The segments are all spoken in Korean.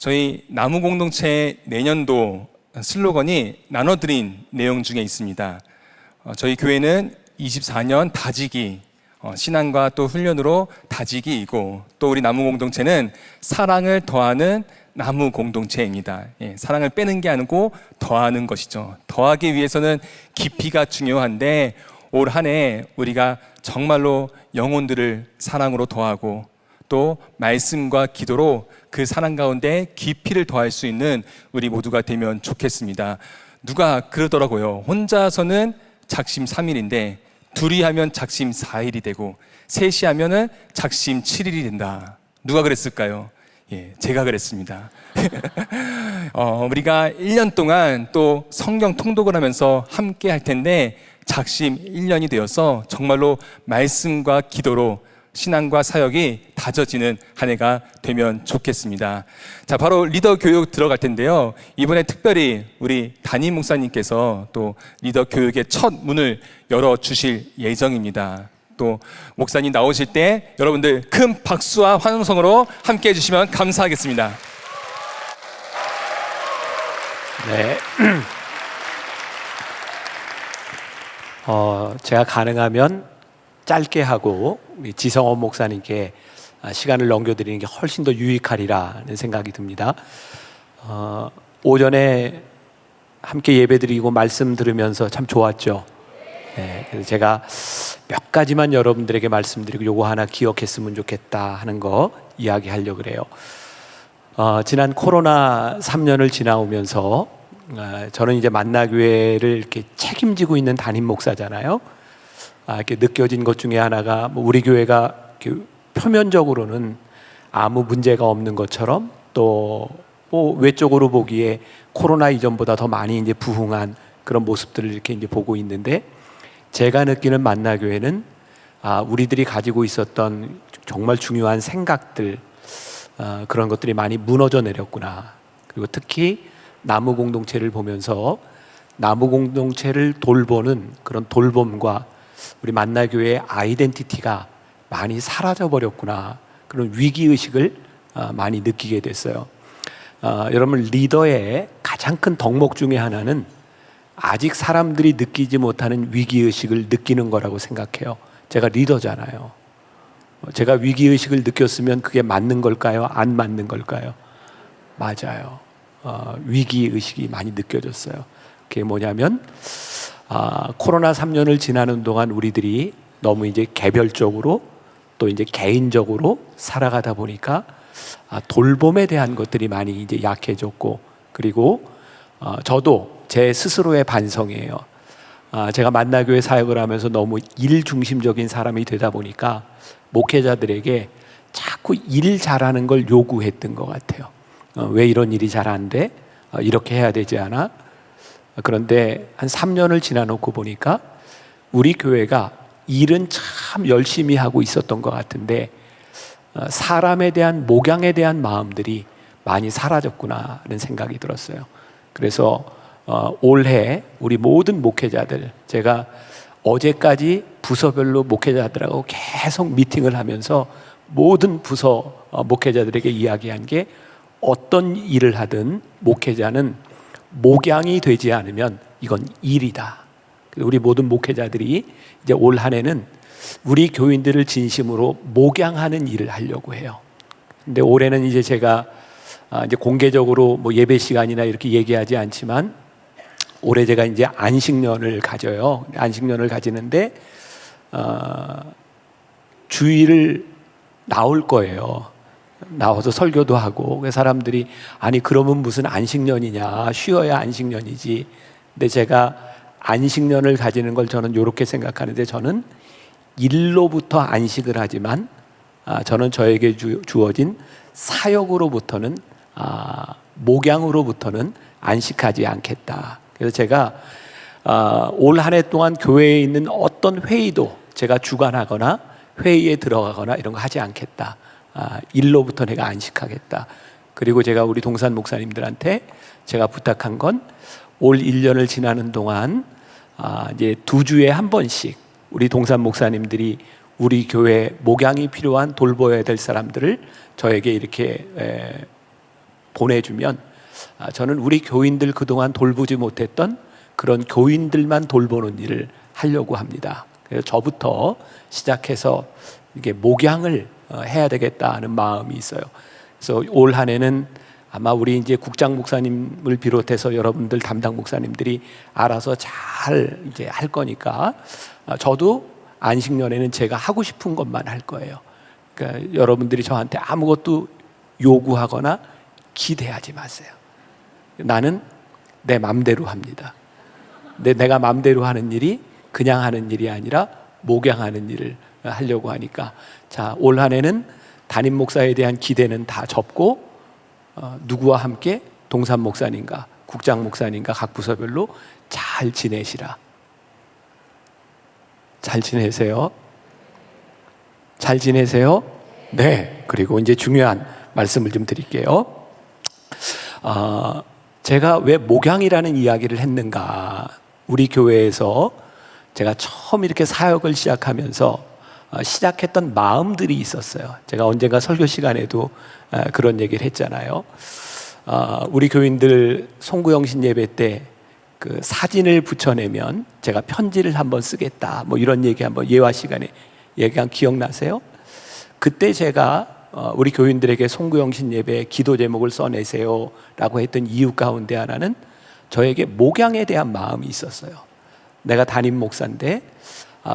저희 나무 공동체 내년도 슬로건이 나눠드린 내용 중에 있습니다. 저희 교회는 24년 다지기, 신앙과 또 훈련으로 다지기이고, 또 우리 나무 공동체는 사랑을 더하는 나무 공동체입니다. 사랑을 빼는 게 아니고 더하는 것이죠. 더하기 위해서는 깊이가 중요한데, 올 한 해 우리가 정말로 영혼들을 사랑으로 더하고 또 말씀과 기도로 그 사랑 가운데 깊이를 더할 수 있는 우리 모두가 되면 좋겠습니다. 누가 그러더라고요. 혼자서는 작심 3일인데 둘이 하면 작심 4일이 되고 셋이 하면은 작심 7일이 된다. 누가 그랬을까요? 제가 그랬습니다. 우리가 1년 동안 또 성경 통독을 하면서 함께 할 텐데 작심 1년이 되어서 정말로 말씀과 기도로 신앙과 사역이 다져지는 한 해가 되면 좋겠습니다. 자, 바로 리더 교육 들어갈 텐데요. 이번에 특별히 우리 담임 목사님께서 또 리더 교육의 첫 문을 열어주실 예정입니다. 또 목사님 나오실 때 여러분들 큰 박수와 환호성으로 함께 해주시면 감사하겠습니다. 네. 제가 가능하면 짧게 하고 우리 지성원 목사님께 시간을 넘겨드리는 게 훨씬 더 유익하리라는 생각이 듭니다. 오전에 함께 예배드리고 말씀 들으면서 참 좋았죠. 네, 그래서 제가 몇 가지만 여러분들에게 말씀드리고 요거 하나 기억했으면 좋겠다 하는 거 이야기하려고 그래요. 지난 코로나 3년을 지나오면서 저는 이제 만나교회를 이렇게 책임지고 있는 담임 목사잖아요. 이렇게 느껴진 것 중에 하나가 우리 교회가 표면적으로는 아무 문제가 없는 것처럼 또 외적으로 보기에 코로나 이전보다 더 많이 이제 부흥한 그런 모습들을 이렇게 이제 보고 있는데, 제가 느끼는 만나교회는 우리들이 가지고 있었던 정말 중요한 생각들, 그런 것들이 많이 무너져 내렸구나. 그리고 특히 나무 공동체를 보면서 나무 공동체를 돌보는 그런 돌봄과 우리 만나교회의 아이덴티티가 많이 사라져 버렸구나, 그런 위기의식을 많이 느끼게 됐어요. 여러분, 리더의 가장 큰 덕목 중에 하나는 아직 사람들이 느끼지 못하는 위기의식을 느끼는 거라고 생각해요. 제가 리더잖아요. 제가 위기의식을 느꼈으면 그게 맞는 걸까요? 안 맞는 걸까요? 맞아요. 위기의식이 많이 느껴졌어요. 그게 뭐냐면 코로나 3년을 지나는 동안 우리들이 너무 이제 개별적으로 또 이제 개인적으로 살아가다 보니까 돌봄에 대한 것들이 많이 이제 약해졌고, 그리고 저도 제 스스로의 반성이에요. 제가 만나교회 사역을 하면서 너무 일 중심적인 사람이 되다 보니까 목회자들에게 자꾸 일 잘하는 걸 요구했던 것 같아요. 왜 이런 일이 잘 안 돼? 이렇게 해야 되지 않아? 그런데 한 3년을 지나놓고 보니까 우리 교회가 일은 참 열심히 하고 있었던 것 같은데 사람에 대한 목양에 대한 마음들이 많이 사라졌구나라는 생각이 들었어요. 그래서 올해 우리 모든 목회자들, 제가 어제까지 부서별로 목회자들하고 계속 미팅을 하면서 모든 부서 목회자들에게 이야기한 게, 어떤 일을 하든 목회자는 목양이 되지 않으면 이건 일이다. 우리 모든 목회자들이 이제 올 한 해는 우리 교인들을 진심으로 목양하는 일을 하려고 해요. 근데 올해는 이제 제가 이제 공개적으로 뭐 예배 시간이나 이렇게 얘기하지 않지만, 올해 제가 이제 안식년을 가져요. 안식년을 가지는데 주일을 나올 거예요. 나와서 설교도 하고. 사람들이 아니 그러면 무슨 안식년이냐, 쉬어야 안식년이지. 근데 제가 안식년을 가지는 걸 저는 이렇게 생각하는데, 저는 일로부터 안식을 하지만 저는 저에게 주어진 사역으로부터는 목양으로부터는 안식하지 않겠다. 그래서 제가 올 한 해 동안 교회에 있는 어떤 회의도 제가 주관하거나 회의에 들어가거나 이런 거 하지 않겠다. 일로부터 내가 안식하겠다. 그리고 제가 우리 동산 목사님들한테 제가 부탁한 건, 올 1년을 지나는 동안 이제 2주에 한 번씩 우리 동산 목사님들이 우리 교회 목양이 필요한 돌보아야 될 사람들을 저에게 이렇게 보내주면 저는 우리 교인들 그동안 돌보지 못했던 그런 교인들만 돌보는 일을 하려고 합니다. 그래서 저부터 시작해서 이게 목양을 해야 되겠다는 마음이 있어요. 그래서 올 한 해는 아마 우리 이제 국장 목사님을 비롯해서 여러분들 담당 목사님들이 알아서 잘 이제 할 거니까 저도 안식년에는 제가 하고 싶은 것만 할 거예요. 그러니까 여러분들이 저한테 아무것도 요구하거나 기대하지 마세요. 나는 내 맘대로 합니다. 근데 내가 맘대로 하는 일이 그냥 하는 일이 아니라 목양하는 일을 하려고 하니까 자, 올 한 해는 담임 목사에 대한 기대는 다 접고 누구와 함께 동산 목사님과 국장 목사님과 각 부서별로 잘 지내시라. 잘 지내세요? 잘 지내세요? 네. 그리고 이제 중요한 말씀을 좀 드릴게요. 제가 왜 목양이라는 이야기를 했는가? 우리 교회에서 제가 처음 이렇게 사역을 시작하면서 시작했던 마음들이 있었어요. 제가 언젠가 설교 시간에도 그런 얘기를 했잖아요. 우리 교인들 송구영신 예배 때 그 사진을 붙여내면 제가 편지를 한번 쓰겠다, 뭐 이런 얘기 한번 예화 시간에 얘기한 기억나세요? 그때 제가 우리 교인들에게 송구영신 예배 기도 제목을 써내세요 라고 했던 이유 가운데 하나는 저에게 목양에 대한 마음이 있었어요. 내가 담임 목사인데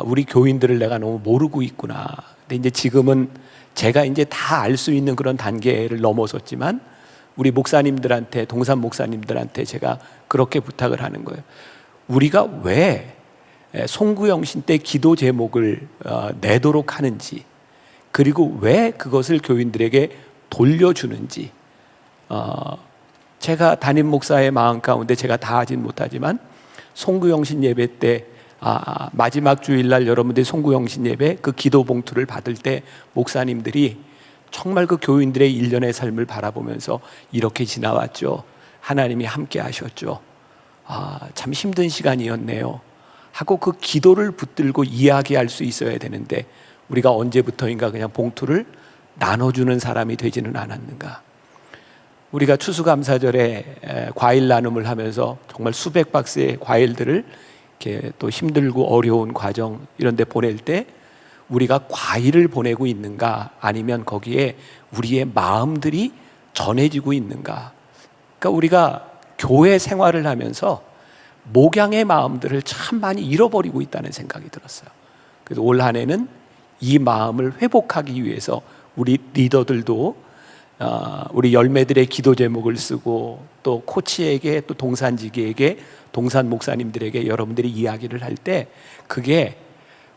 우리 교인들을 내가 너무 모르고 있구나. 근데 이제 지금은 제가 이제 다 알 수 있는 그런 단계를 넘어섰지만 우리 목사님들한테, 동산 목사님들한테 제가 그렇게 부탁을 하는 거예요. 우리가 왜 송구영신 때 기도 제목을 내도록 하는지, 그리고 왜 그것을 교인들에게 돌려주는지, 제가 담임 목사의 마음 가운데 제가 다 하진 못하지만 송구영신 예배 때 마지막 주일날 여러분들이 송구영신 예배 그 기도 봉투를 받을 때 목사님들이 정말 그 교인들의 일련의 삶을 바라보면서 이렇게 지나왔죠. 하나님이 함께 하셨죠. 참 힘든 시간이었네요 하고 그 기도를 붙들고 이야기할 수 있어야 되는데 우리가 언제부터인가 그냥 봉투를 나눠주는 사람이 되지는 않았는가. 우리가 추수감사절에 과일 나눔을 하면서 정말 수백 박스의 과일들을 이렇게 또 힘들고 어려운 과정 이런 데 보낼 때 우리가 과일을 보내고 있는가, 아니면 거기에 우리의 마음들이 전해지고 있는가. 그러니까 우리가 교회 생활을 하면서 목양의 마음들을 참 많이 잃어버리고 있다는 생각이 들었어요. 그래서 올 한 해는 이 마음을 회복하기 위해서 우리 리더들도 우리 열매들의 기도 제목을 쓰고 또 코치에게 또 동산지기에게 동산 목사님들에게 여러분들이 이야기를 할 때 그게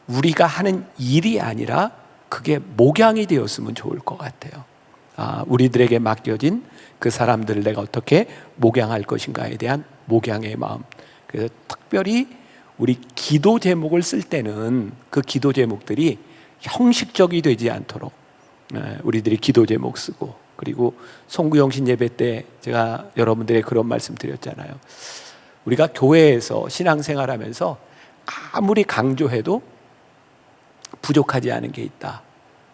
우리가 하는 일이 아니라 그게 목양이 되었으면 좋을 것 같아요. 우리들에게 맡겨진 그 사람들을 내가 어떻게 목양할 것인가에 대한 목양의 마음. 그래서 특별히 우리 기도 제목을 쓸 때는 그 기도 제목들이 형식적이 되지 않도록 우리들이 기도 제목 쓰고, 그리고 송구영신 예배 때 제가 여러분들에게 그런 말씀 드렸잖아요. 우리가 교회에서 신앙생활하면서 아무리 강조해도 부족하지 않은 게 있다.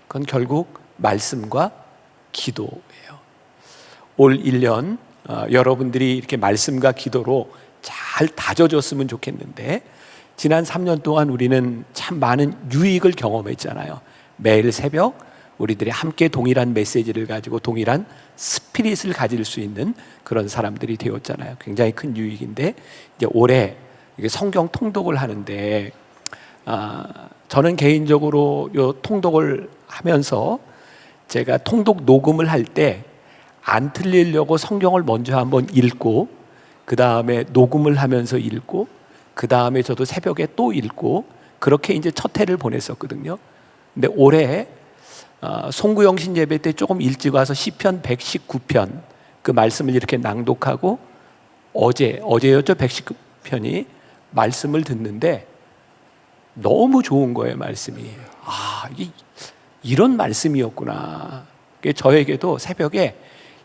그건 결국 말씀과 기도예요. 올 1년 여러분들이 이렇게 말씀과 기도로 잘 다져줬으면 좋겠는데 지난 3년 동안 우리는 참 많은 유익을 경험했잖아요. 매일 새벽 우리들이 함께 동일한 메시지를 가지고 동일한 스피릿을 가질 수 있는 그런 사람들이 되었잖아요. 굉장히 큰 유익인데 이제 올해 성경 통독을 하는데 저는 개인적으로 요 통독을 하면서 제가 통독 녹음을 할 때 안 틀리려고 성경을 먼저 한번 읽고 그 다음에 녹음을 하면서 읽고 그 다음에 저도 새벽에 또 읽고 그렇게 이제 첫 해를 보냈었거든요. 근데 올해 송구영신 예배 때 조금 일찍 와서 시편 119편 그 말씀을 이렇게 낭독하고 어제였죠. 119편이 말씀을 듣는데 너무 좋은 거예요. 말씀이. 이게 이런 말씀이었구나. 저에게도 새벽에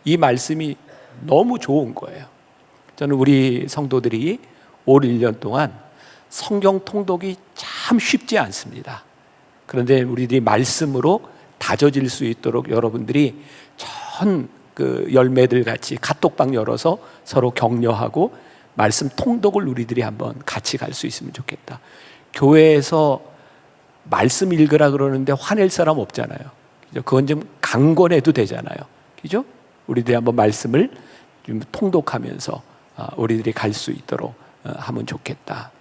이 말씀이 너무 좋은 거예요. 저는 우리 성도들이 올 1년 동안 성경 통독이 참 쉽지 않습니다. 그런데 우리들이 말씀으로 다져질 수 있도록 여러분들이 전 그 열매들 같이 카톡방 열어서 서로 격려하고 말씀 통독을 우리들이 한번 같이 갈 수 있으면 좋겠다. 교회에서 말씀 읽으라 그러는데 화낼 사람 없잖아요. 그죠? 그건 좀 강권해도 되잖아요. 그죠? 우리들이 한번 말씀을 좀 통독하면서 우리들이 갈 수 있도록 하면 좋겠다.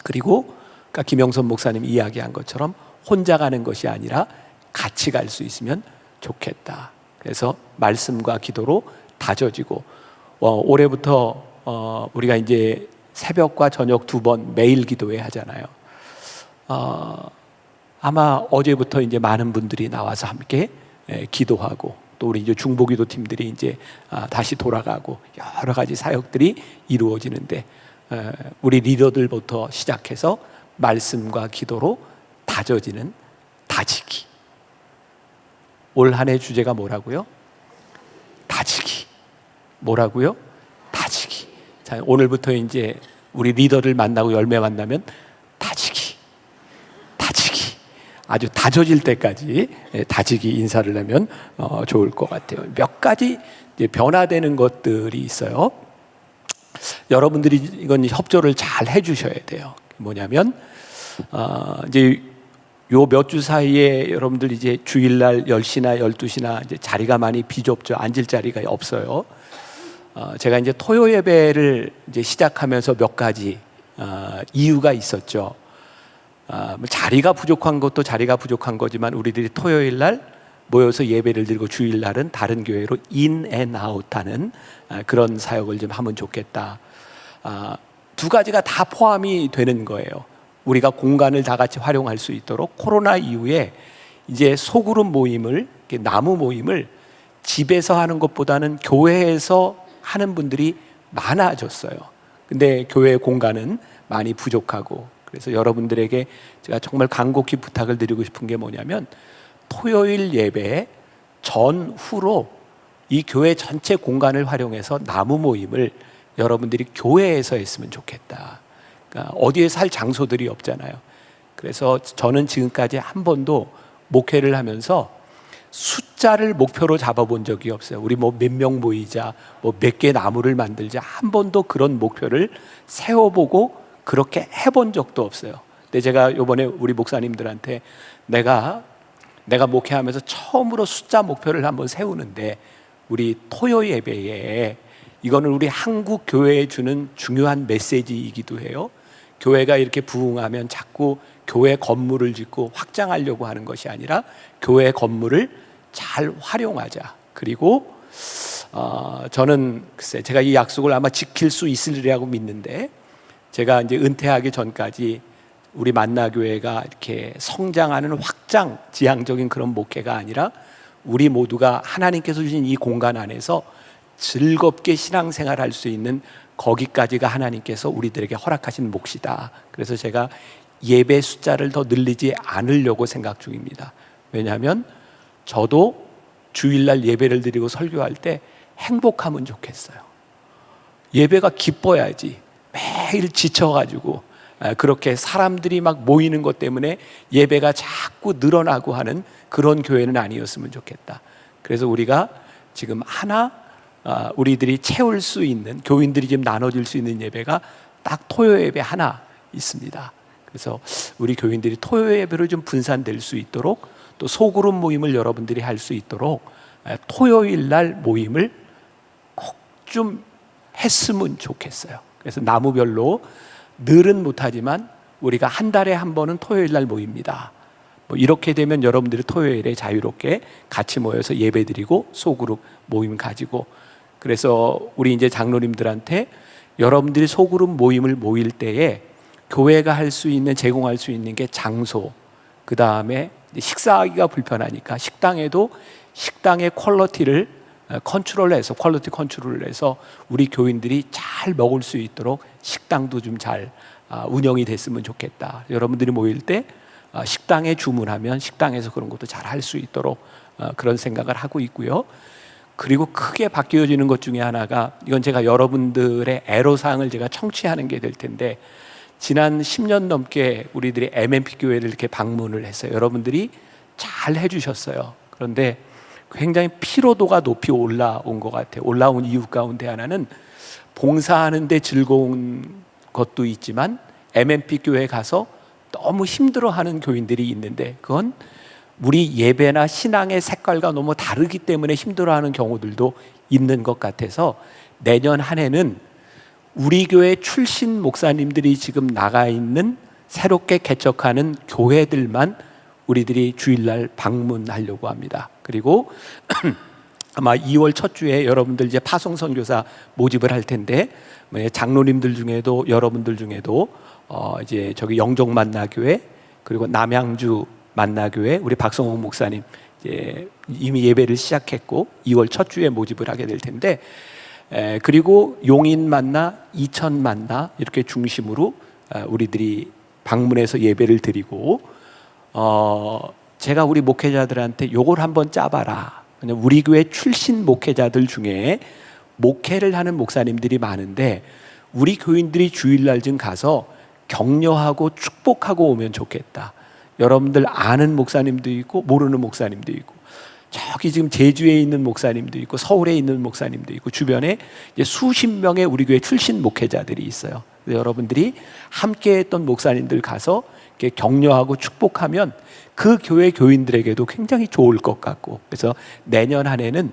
그리고 아까 김영선 목사님 이야기한 것처럼 혼자 가는 것이 아니라 같이 갈 수 있으면 좋겠다. 그래서 말씀과 기도로 다져지고 올해부터 우리가 이제 새벽과 저녁 2번 매일 기도회 하잖아요. 아마 어제부터 이제 많은 분들이 나와서 함께 기도하고 또 우리 이제 중보기도 팀들이 이제 다시 돌아가고 여러 가지 사역들이 이루어지는데 우리 리더들부터 시작해서 말씀과 기도로 다져지는 다지기. 올 한 해 주제가 뭐라고요? 다지기. 뭐라고요? 다지기. 자, 오늘부터 이제 우리 리더를 만나고 열매 만나면 다지기. 아주 다져질 때까지 다지기 인사를 하면 좋을 것 같아요. 몇 가지 이제 변화되는 것들이 있어요. 여러분들이 이건 협조를 잘 해주셔야 돼요. 뭐냐면 이제 요 몇 주 사이에 여러분들 이제 주일날 10시나 12시나 이제 자리가 많이 비좁죠. 앉을 자리가 없어요. 제가 이제 토요 예배를 이제 시작하면서 몇 가지 이유가 있었죠. 자리가 부족한 것도 자리가 부족한 거지만 우리들이 토요일 날 모여서 예배를 드리고 주일 날은 다른 교회로 인 앤 아웃하는 그런 사역을 좀 하면 좋겠다. 두 가지가 다 포함이 되는 거예요. 우리가 공간을 다 같이 활용할 수 있도록 코로나 이후에 이제 소그룹 모임을, 나무 모임을 집에서 하는 것보다는 교회에서 하는 분들이 많아졌어요. 근데 교회 공간은 많이 부족하고, 그래서 여러분들에게 제가 정말 간곡히 부탁을 드리고 싶은 게 뭐냐면 토요일 예배 전후로 이 교회 전체 공간을 활용해서 나무 모임을 여러분들이 교회에서 했으면 좋겠다. 그러니까 어디에 살 장소들이 없잖아요. 그래서 저는 지금까지 한 번도 목회를 하면서 숫자를 목표로 잡아본 적이 없어요. 우리 뭐 몇 명 모이자, 뭐 몇 개 나무를 만들자, 한 번도 그런 목표를 세워보고 그렇게 해본 적도 없어요. 근데 제가 이번에 우리 목사님들한테 내가 목회하면서 처음으로 숫자 목표를 한번 세우는데 우리 토요 예배에 이거는 우리 한국 교회에 주는 중요한 메시지이기도 해요. 교회가 이렇게 부흥하면 자꾸 교회 건물을 짓고 확장하려고 하는 것이 아니라 교회 건물을 잘 활용하자. 그리고 저는 글쎄 제가 이 약속을 아마 지킬 수 있으리라고 믿는데, 제가 이제 은퇴하기 전까지 우리 만나교회가 이렇게 성장하는 확장 지향적인 그런 목회가 아니라 우리 모두가 하나님께서 주신 이 공간 안에서 즐겁게 신앙생활할 수 있는 거기까지가 하나님께서 우리들에게 허락하신 몫이다. 그래서 제가 예배 숫자를 더 늘리지 않으려고 생각 중입니다. 왜냐하면 저도 주일날 예배를 드리고 설교할 때 행복하면 좋겠어요. 예배가 기뻐야지. 매일 지쳐가지고 그렇게 사람들이 막 모이는 것 때문에 예배가 자꾸 늘어나고 하는 그런 교회는 아니었으면 좋겠다. 그래서 우리가 지금 하나 우리들이 채울 수 있는, 교인들이 지금 나눠질 수 있는 예배가 딱 토요 예배 하나 있습니다. 그래서 우리 교인들이 토요 예배로 좀 분산될 수 있도록, 또 소그룹 모임을 여러분들이 할 수 있도록 토요일 날 모임을 꼭 좀 했으면 좋겠어요. 그래서 나무별로 늘은 못하지만 우리가 한 달에 한 번은 토요일 날 모입니다. 뭐 이렇게 되면 여러분들이 토요일에 자유롭게 같이 모여서 예배드리고 소그룹 모임 가지고, 그래서 우리 이제 장로님들한테 여러분들이 소그룹 모임을 모일 때에 교회가 할 수 있는, 제공할 수 있는 게 장소, 그 다음에 식사하기가 불편하니까 식당에도 식당의 퀄리티를 컨트롤해서, 퀄리티 컨트롤을 해서 우리 교인들이 잘 먹을 수 있도록 식당도 좀 잘 운영이 됐으면 좋겠다. 여러분들이 모일 때 식당에 주문하면 식당에서 그런 것도 잘 할 수 있도록 그런 생각을 하고 있고요. 그리고 크게 바뀌어지는 것 중에 하나가, 이건 제가 여러분들의 애로사항을 제가 청취하는 게 될 텐데, 지난 10년 넘게 우리들이 MMP 교회를 이렇게 방문을 했어요. 여러분들이 잘 해주셨어요. 그런데 굉장히 피로도가 높이 올라온 것 같아요. 올라온 이유 가운데 하나는 봉사하는데 즐거운 것도 있지만 MMP 교회 가서 너무 힘들어하는 교인들이 있는데 그건 우리 예배나 신앙의 색깔과 너무 다르기 때문에 힘들어하는 경우들도 있는 것 같아서 내년 한 해는 우리 교회 출신 목사님들이 지금 나가 있는 새롭게 개척하는 교회들만 우리들이 주일날 방문하려고 합니다. 그리고 아마 2월 첫 주에 여러분들 이제 파송 선교사 모집을 할 텐데 장로님들 중에도 여러분들 중에도 이제 저기 영종 만나교회 그리고 남양주 만나교회 우리 박성홍 목사님 이제 이미 예배를 시작했고 2월 첫 주에 모집을 하게 될 텐데 그리고 용인 만나, 이천 만나 이렇게 중심으로 우리들이 방문해서 예배를 드리고 제가 우리 목회자들한테 요걸 한번 짜봐라. 우리 교회 출신 목회자들 중에 목회를 하는 목사님들이 많은데 우리 교인들이 주일날 좀 가서 격려하고 축복하고 오면 좋겠다. 여러분들 아는 목사님도 있고 모르는 목사님도 있고 저기 지금 제주에 있는 목사님도 있고 서울에 있는 목사님도 있고 주변에 이제 수십 명의 우리 교회 출신 목회자들이 있어요. 여러분들이 함께했던 목사님들 가서 이렇게 격려하고 축복하면 그 교회 교인들에게도 굉장히 좋을 것 같고 그래서 내년 한 해는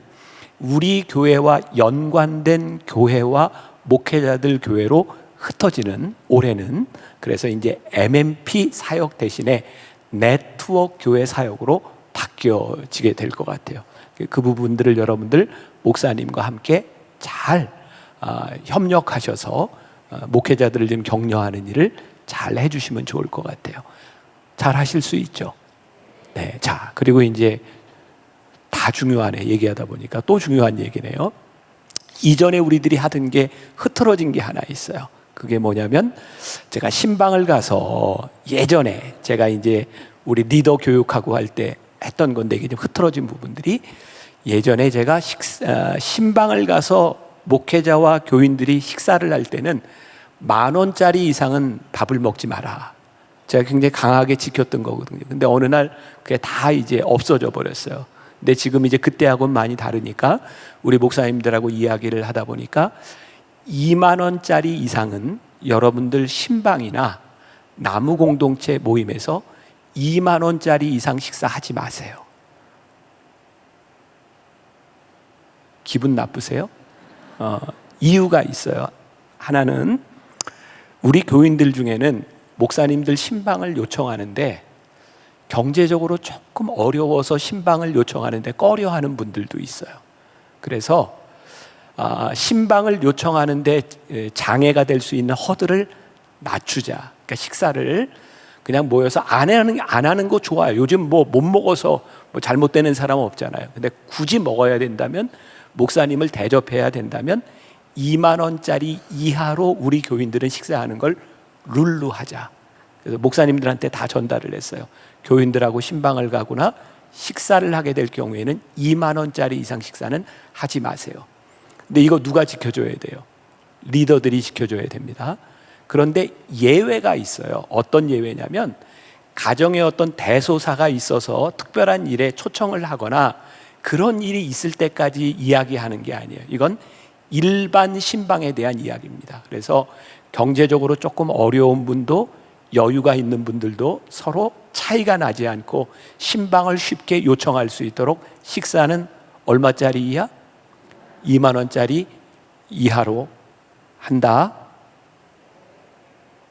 우리 교회와 연관된 교회와 목회자들 교회로 흩어지는 올해는 그래서 이제 MMP 사역 대신에 네트워크 교회 사역으로 바뀌어지게 될 것 같아요. 그 부분들을 여러분들 목사님과 함께 잘 협력하셔서 목회자들을 좀 격려하는 일을 잘 해주시면 좋을 것 같아요. 잘 하실 수 있죠. 네, 자 그리고 이제 다 중요하네 얘기하다 보니까 또 중요한 얘기네요. 이전에 우리들이 하던 게 흐트러진 게 하나 있어요. 그게 뭐냐면 제가 신방을 가서 예전에 제가 이제 우리 리더 교육하고 할 때 했던 건데 이게 좀 흐트러진 부분들이 예전에 제가 신방을 가서 목회자와 교인들이 식사를 할 때는 10,000원짜리 이상은 밥을 먹지 마라. 제가 굉장히 강하게 지켰던 거거든요. 근데 어느 날 그게 다 이제 없어져 버렸어요. 근데 지금 이제 그때하고는 많이 다르니까 우리 목사님들하고 이야기를 하다 보니까 20,000원짜리 이상은 여러분들 신방이나 나무 공동체 모임에서 20,000원짜리 이상 식사하지 마세요. 기분 나쁘세요? 이유가 있어요. 하나는 우리 교인들 중에는 목사님들 신방을 요청하는데 경제적으로 조금 어려워서 신방을 요청하는데 꺼려하는 분들도 있어요. 그래서 신방을 요청하는데 장애가 될 수 있는 허들을 낮추자. 그러니까 식사를 그냥 모여서 안 하는 거 좋아요. 요즘 뭐 못 먹어서 뭐 잘못되는 사람은 없잖아요. 근데 굳이 먹어야 된다면 목사님을 대접해야 된다면 20,000원짜리 이하로 우리 교인들은 식사하는 걸 룰로 하자. 그래서 목사님들한테 다 전달을 했어요. 교인들하고 신방을 가거나 식사를 하게 될 경우에는 20,000원짜리 이상 식사는 하지 마세요. 근데 이거 누가 지켜줘야 돼요? 리더들이 지켜줘야 됩니다. 그런데 예외가 있어요. 어떤 예외냐면 가정에 어떤 대소사가 있어서 특별한 일에 초청을 하거나 그런 일이 있을 때까지 이야기하는 게 아니에요. 이건 일반 신방에 대한 이야기입니다. 그래서 경제적으로 조금 어려운 분도 여유가 있는 분들도 서로 차이가 나지 않고 신방을 쉽게 요청할 수 있도록 식사는 얼마짜리 이하? 20,000원짜리 이하로 한다.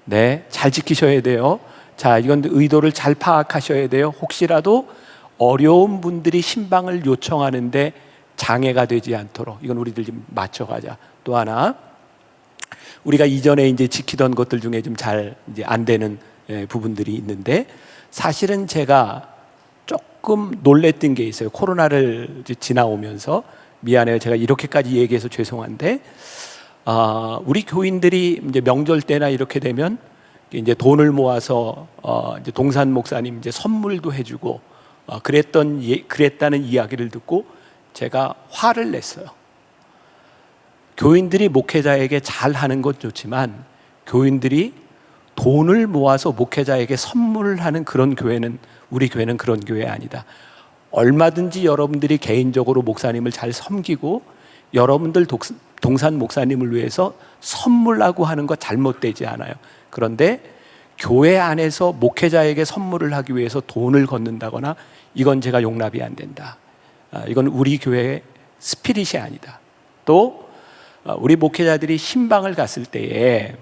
네, 잘 지키셔야 돼요. 자, 이건 의도를 잘 파악하셔야 돼요. 혹시라도 어려운 분들이 신방을 요청하는데 장애가 되지 않도록 이건 우리들 좀 맞춰가자. 또 하나, 우리가 이전에 이제 지키던 것들 중에 좀 잘 이제 안 되는 부분들이 있는데 사실은 제가 조금 놀랬던 게 있어요. 코로나를 지나오면서 미안해요. 제가 이렇게까지 얘기해서 죄송한데 우리 교인들이 이제 명절 때나 이렇게 되면 이제 돈을 모아서 이제 동산 목사님 이제 선물도 해주고 그랬다는 이야기를 듣고 제가 화를 냈어요. 교인들이 목회자에게 잘하는 건 좋지만 교인들이 돈을 모아서 목회자에게 선물을 하는 그런 교회는 우리 교회는 그런 교회 아니다. 얼마든지 여러분들이 개인적으로 목사님을 잘 섬기고 여러분들 동산 목사님을 위해서 선물하고 하는 거 잘못되지 않아요. 그런데 교회 안에서 목회자에게 선물을 하기 위해서 돈을 걷는다거나 이건 제가 용납이 안 된다. 이건 우리 교회의 스피릿이 아니다. 또 우리 목회자들이 신방을 갔을 때에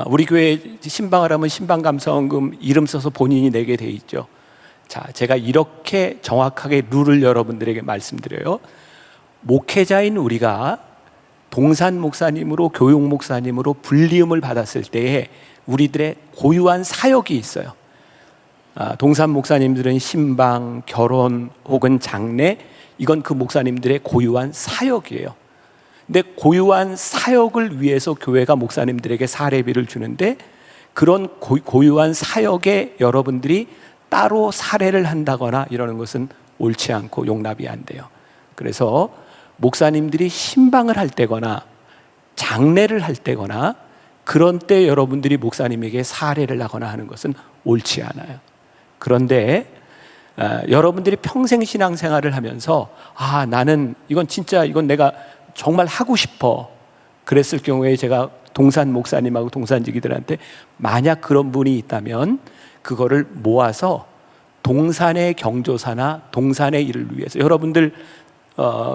우리 교회 신방을 하면 신방감사원금 이름 써서 본인이 내게 돼 있죠. 자, 제가 이렇게 정확하게 룰을 여러분들에게 말씀드려요. 목회자인 우리가 동산 목사님으로 교육 목사님으로 불리움을 받았을 때에 우리들의 고유한 사역이 있어요. 동산 목사님들은 신방, 결혼 혹은 장례, 이건 그 목사님들의 고유한 사역이에요. 근데 고유한 사역을 위해서 교회가 목사님들에게 사례비를 주는데 그런 고유한 사역에 여러분들이 따로 사례를 한다거나 이러는 것은 옳지 않고 용납이 안 돼요. 그래서 목사님들이 신방을 할 때거나 장례를 할 때거나 그런 때 여러분들이 목사님에게 사례를 하거나 하는 것은 옳지 않아요. 그런데 여러분들이 평생 신앙생활을 하면서 나는 이건 진짜 이건 내가 정말 하고 싶어 그랬을 경우에 제가 동산 목사님하고 동산지기들한테 만약 그런 분이 있다면 그거를 모아서 동산의 경조사나 동산의 일을 위해서 여러분들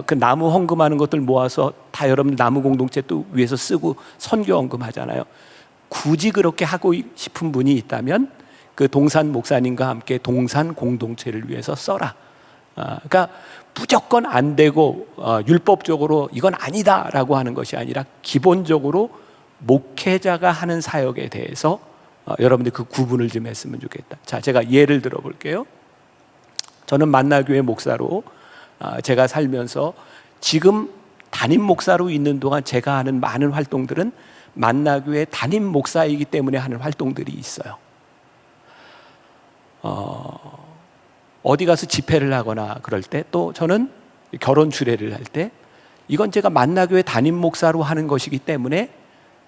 그 나무 헌금하는 것들 모아서 다 여러분들 나무 공동체 또 위해서 쓰고 선교 헌금 하잖아요. 굳이 그렇게 하고 싶은 분이 있다면 그 동산 목사님과 함께 동산 공동체를 위해서 써라. 그러니까 무조건 안 되고 율법적으로 이건 아니다라고 하는 것이 아니라 기본적으로 목회자가 하는 사역에 대해서 여러분들 그 구분을 좀 했으면 좋겠다. 자, 제가 예를 들어 볼게요. 저는 만나교회 목사로 제가 살면서 지금 담임 목사로 있는 동안 제가 하는 많은 활동들은 만나교회 담임 목사이기 때문에 하는 활동들이 있어요. 어디 가서 집회를 하거나 그럴 때 또 저는 결혼 주례를 할 때 이건 제가 만나교회 담임 목사로 하는 것이기 때문에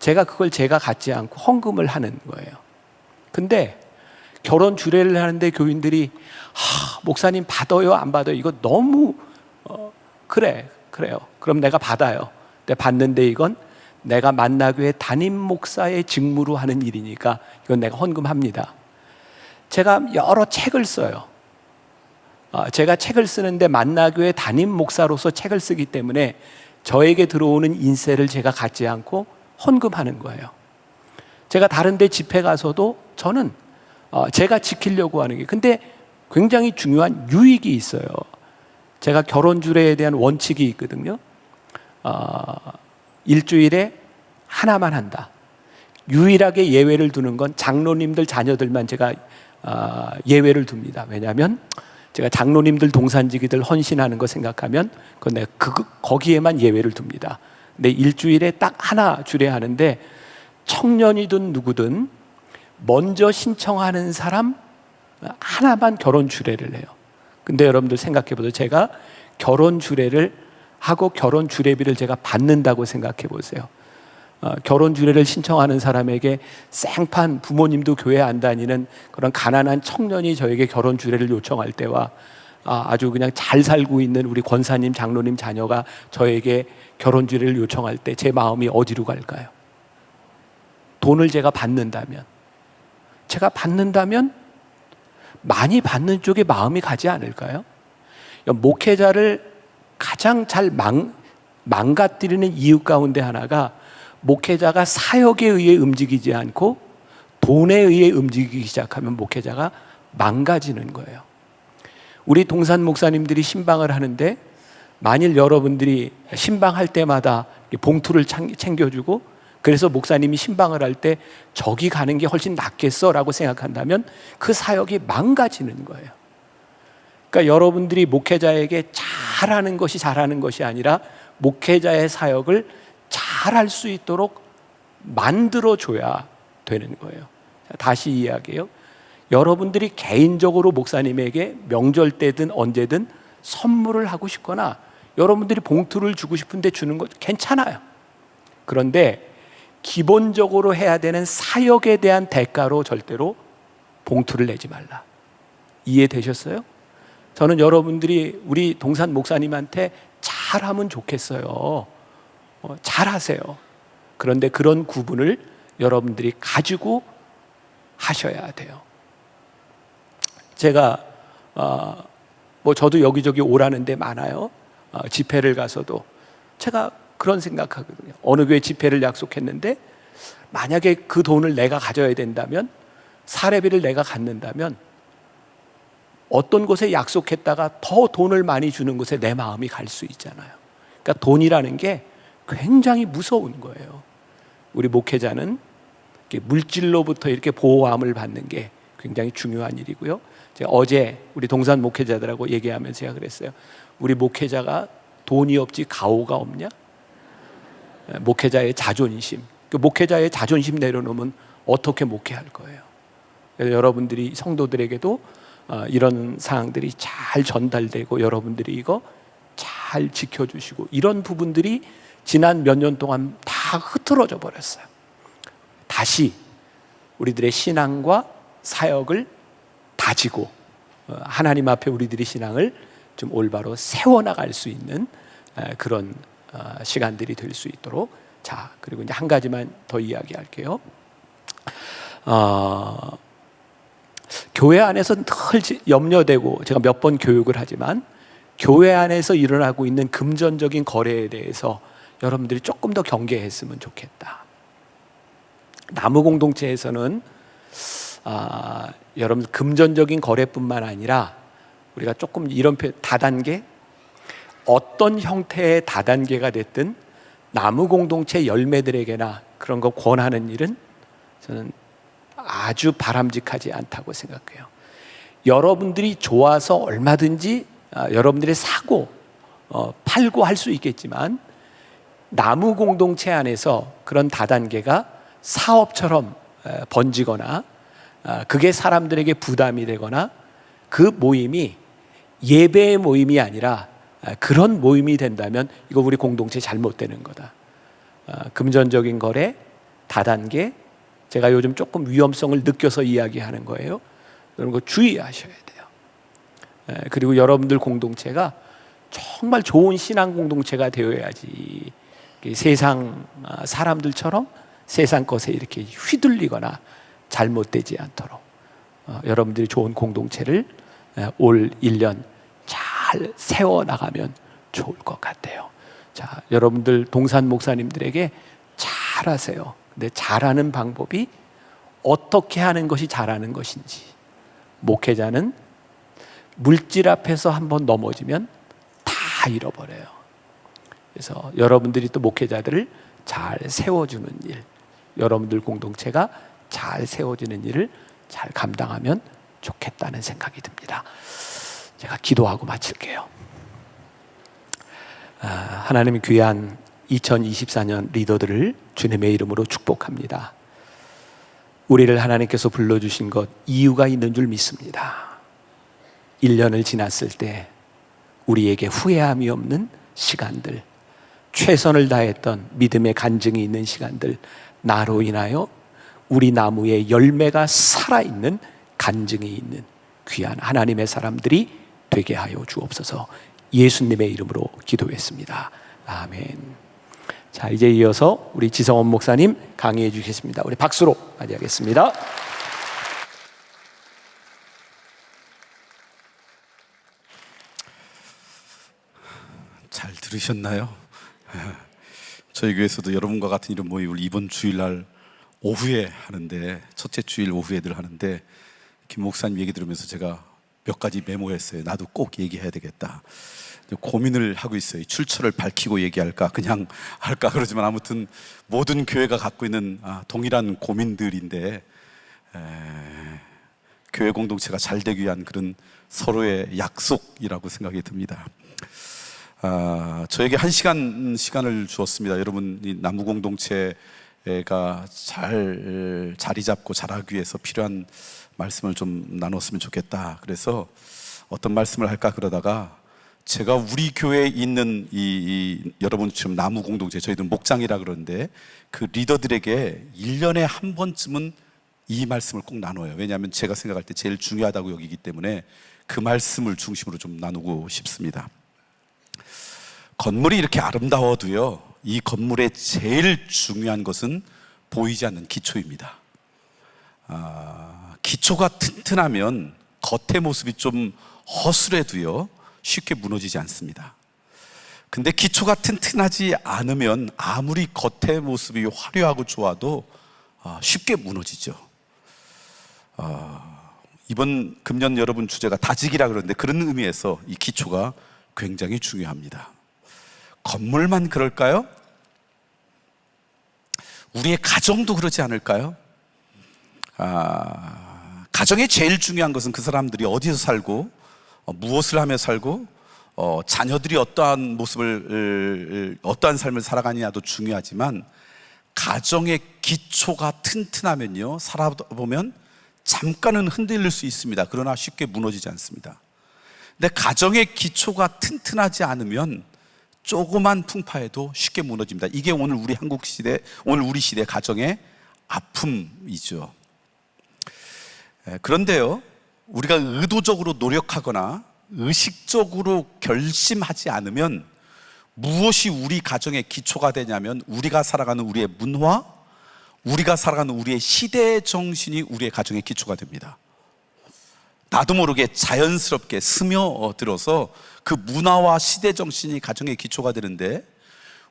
제가 그걸 제가 갖지 않고 헌금을 하는 거예요. 근데 결혼 주례를 하는데 교인들이 목사님 받아요 안 받아요 이거 너무 그래요 그럼 내가 받아요. 근데 받는데 이건 내가 만나교회 담임 목사의 직무로 하는 일이니까 이건 내가 헌금합니다. 제가 여러 책을 써요. 제가 책을 쓰는데 만나교회 담임 목사로서 책을 쓰기 때문에 저에게 들어오는 인세를 제가 갖지 않고 헌금하는 거예요. 제가 다른 데 집회 가서도 저는 제가 지키려고 하는 게 근데 굉장히 중요한 유익이 있어요. 제가 결혼 주례에 대한 원칙이 있거든요. 일주일에 하나만 한다. 유일하게 예외를 두는 건 장로님들 자녀들만 제가 예외를 둡니다. 왜냐하면 제가 장로님들 동산지기들 헌신하는 거 생각하면 그건 내가 거기에만 예외를 둡니다. 근데 일주일에 딱 하나 주례하는데 청년이든 누구든 먼저 신청하는 사람 하나만 결혼 주례를 해요. 근데 여러분들 생각해 보세요. 제가 결혼 주례를 하고 결혼 주례비를 제가 받는다고 생각해 보세요. 결혼 주례를 신청하는 사람에게 생판 부모님도 교회 안 다니는 그런 가난한 청년이 저에게 결혼 주례를 요청할 때와 아주 그냥 잘 살고 있는 우리 권사님 장로님 자녀가 저에게 결혼 주례를 요청할 때 제 마음이 어디로 갈까요? 돈을 제가 받는다면 많이 받는 쪽에 마음이 가지 않을까요? 목회자를 가장 잘 망가뜨리는 이유 가운데 하나가 목회자가 사역에 의해 움직이지 않고 돈에 의해 움직이기 시작하면 목회자가 망가지는 거예요. 우리 동산 목사님들이 신방을 하는데 만일 여러분들이 신방할 때마다 봉투를 챙겨주고 그래서 목사님이 신방을 할 때 저기 가는 게 훨씬 낫겠어 라고 생각한다면 그 사역이 망가지는 거예요. 그러니까 여러분들이 목회자에게 잘하는 것이 아니라 목회자의 사역을 잘할 수 있도록 만들어줘야 되는 거예요. 다시 이야기해요. 여러분들이 개인적으로 목사님에게 명절 때든 언제든 선물을 하고 싶거나 여러분들이 봉투를 주고 싶은데 주는 것 괜찮아요. 그런데 기본적으로 해야 되는 사역에 대한 대가로 절대로 봉투를 내지 말라. 이해되셨어요? 저는 여러분들이 우리 동산 목사님한테 잘하면 좋겠어요. 잘하세요. 그런데 그런 구분을 여러분들이 가지고 하셔야 돼요. 제가 저도 여기저기 오라는 데 많아요. 집회를 가서도 제가 그런 생각하거든요. 어느 교회 집회를 약속했는데 만약에 그 돈을 내가 가져야 된다면, 사례비를 내가 갖는다면 어떤 곳에 약속했다가 더 돈을 많이 주는 곳에 내 마음이 갈 수 있잖아요. 그러니까 돈이라는 게 굉장히 무서운 거예요. 우리 목회자는 물질로부터 이렇게 보호함을 받는 게 굉장히 중요한 일이고요. 제가 어제 우리 동산 목회자들하고 얘기하면서 제가 그랬어요. 우리 목회자가 돈이 없지 가오가 없냐? 목회자의 자존심. 그 목회자의 자존심 내려놓으면 어떻게 목회할 거예요? 그래서 여러분들이 성도들에게도 이런 사항들이 잘 전달되고 여러분들이 이거 잘 지켜주시고, 이런 부분들이 지난 몇 년 동안 다 흐트러져 버렸어요. 다시 우리들의 신앙과 사역을 다지고 하나님 앞에 우리들의 신앙을 좀 올바로 세워나갈 수 있는 그런 시간들이 될 수 있도록. 자, 그리고 이제 한 가지만 더 이야기할게요. 교회 안에서 늘 염려되고, 제가 몇 번 교육을 하지만 교회 안에서 일어나고 있는 금전적인 거래에 대해서 여러분들이 조금 더 경계했으면 좋겠다. 나무 공동체에서는 여러분 금전적인 거래뿐만 아니라 우리가 조금 이런 다단계, 어떤 형태의 다단계가 됐든 나무 공동체 열매들에게나 그런 거 권하는 일은 저는 아주 바람직하지 않다고 생각해요. 여러분들이 좋아서 얼마든지 여러분들이 사고 팔고 할 수 있겠지만, 나무 공동체 안에서 그런 다단계가 사업처럼 번지거나 그게 사람들에게 부담이 되거나, 그 모임이 예배의 모임이 아니라 그런 모임이 된다면 이거 우리 공동체 잘못되는 거다. 금전적인 거래, 다단계, 제가 요즘 조금 위험성을 느껴서 이야기하는 거예요. 이런 거 주의하셔야 돼요. 그리고 여러분들 공동체가 정말 좋은 신앙 공동체가 되어야지, 세상 사람들처럼 세상 것에 이렇게 휘둘리거나 잘못되지 않도록 여러분들이 좋은 공동체를 올 1년 잘 세워나가면 좋을 것 같아요. 자, 여러분들 동산 목사님들에게 잘하세요. 근데 잘하는 방법이 어떻게 하는 것이 잘하는 것인지, 목회자는 물질 앞에서 한번 넘어지면 다 잃어버려요. 그래서 여러분들이 또 목회자들을 잘 세워주는 일, 여러분들 공동체가 잘 세워지는 일을 잘 감당하면 좋겠다는 생각이 듭니다. 제가 기도하고 마칠게요. 하나님의 귀한 2024년 리더들을 주님의 이름으로 축복합니다. 우리를 하나님께서 불러주신 것 이유가 있는 줄 믿습니다. 1년을 지났을 때 우리에게 후회함이 없는 시간들, 최선을 다했던 믿음의 간증이 있는 시간들, 나로 인하여 우리 나무의 열매가 살아있는 간증이 있는 귀한 하나님의 사람들이 되게 하여 주옵소서. 예수님의 이름으로 기도했습니다. 아멘. 자, 이제 이어서 우리 지성원 목사님 강의해 주시겠습니다. 우리 박수로 맞이하겠습니다. 잘 들으셨나요? 저희 교회에서도 여러분과 같은 이런 모임을 이번 주일날 오후에 하는데, 첫째 주일 오후에 늘 하는데, 김 목사님 얘기 들으면서 제가 몇 가지 메모했어요. 나도 꼭 얘기해야 되겠다. 고민을 하고 있어요. 출처를 밝히고 얘기할까, 그냥 할까. 그러지만 아무튼 모든 교회가 갖고 있는 동일한 고민들인데, 교회 공동체가 잘 되기 위한 그런 서로의 약속이라고 생각이 듭니다. 저에게 1시간 시간을 주었습니다. 여러분, 이 나무 공동체가 잘 자리 잡고 자라기 위해서 필요한 말씀을 좀 나눴으면 좋겠다. 그래서 어떤 말씀을 할까 그러다가, 제가 우리 교회에 있는 여러분 지금 나무 공동체, 저희들 목장이라 그러는데, 그 리더들에게 1년에 한 번쯤은 이 말씀을 꼭 나눠요. 왜냐하면 제가 생각할 때 제일 중요하다고 여기기 때문에 그 말씀을 중심으로 좀 나누고 싶습니다. 건물이 이렇게 아름다워도요, 이 건물의 제일 중요한 것은 보이지 않는 기초입니다. 기초가 튼튼하면 겉의 모습이 좀 허술해도요, 쉽게 무너지지 않습니다. 근데 기초가 튼튼하지 않으면 아무리 겉의 모습이 화려하고 좋아도 쉽게 무너지죠. 이번 금년 여러분 주제가 다지기라 그러는데 그런 의미에서 이 기초가 굉장히 중요합니다. 건물만 그럴까요? 우리의 가정도 그러지 않을까요? 가정의 제일 중요한 것은 그 사람들이 어디서 살고 무엇을 하며 살고 자녀들이 어떠한 모습을 어떠한 삶을 살아가느냐도 중요하지만 가정의 기초가 튼튼하면요, 살아보면 잠깐은 흔들릴 수 있습니다. 그러나 쉽게 무너지지 않습니다. 근데 가정의 기초가 튼튼하지 않으면 조그만 풍파에도 쉽게 무너집니다. 이게 오늘 우리 한국 시대, 오늘 우리 시대 가정의 아픔이죠. 그런데요, 우리가 의도적으로 노력하거나 의식적으로 결심하지 않으면 무엇이 우리 가정의 기초가 되냐면 우리가 살아가는 우리의 문화, 우리가 살아가는 우리의 시대 정신이 우리의 가정의 기초가 됩니다. 나도 모르게 자연스럽게 스며들어서 그 문화와 시대 정신이 가정의 기초가 되는데,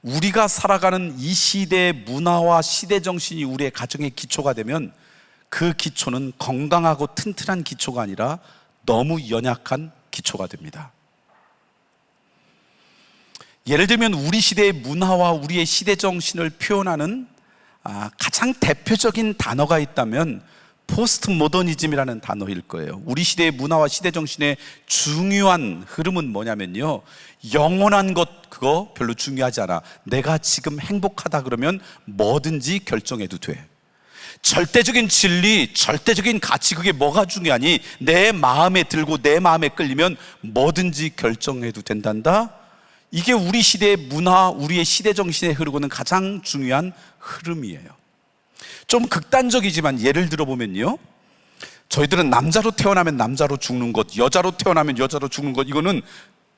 우리가 살아가는 이 시대의 문화와 시대 정신이 우리의 가정의 기초가 되면 그 기초는 건강하고 튼튼한 기초가 아니라 너무 연약한 기초가 됩니다. 예를 들면 우리 시대의 문화와 우리의 시대 정신을 표현하는 가장 대표적인 단어가 있다면 포스트 모더니즘이라는 단어일 거예요. 우리 시대의 문화와 시대 정신의 중요한 흐름은 뭐냐면요, 영원한 것 그거 별로 중요하지 않아. 내가 지금 행복하다 그러면 뭐든지 결정해도 돼. 절대적인 진리, 절대적인 가치, 그게 뭐가 중요하니? 내 마음에 들고 내 마음에 끌리면 뭐든지 결정해도 된단다. 이게 우리 시대의 문화, 우리의 시대 정신에 흐르고는 가장 중요한 흐름이에요. 좀 극단적이지만 예를 들어보면요, 저희들은 남자로 태어나면 남자로 죽는 것, 여자로 태어나면 여자로 죽는 것, 이거는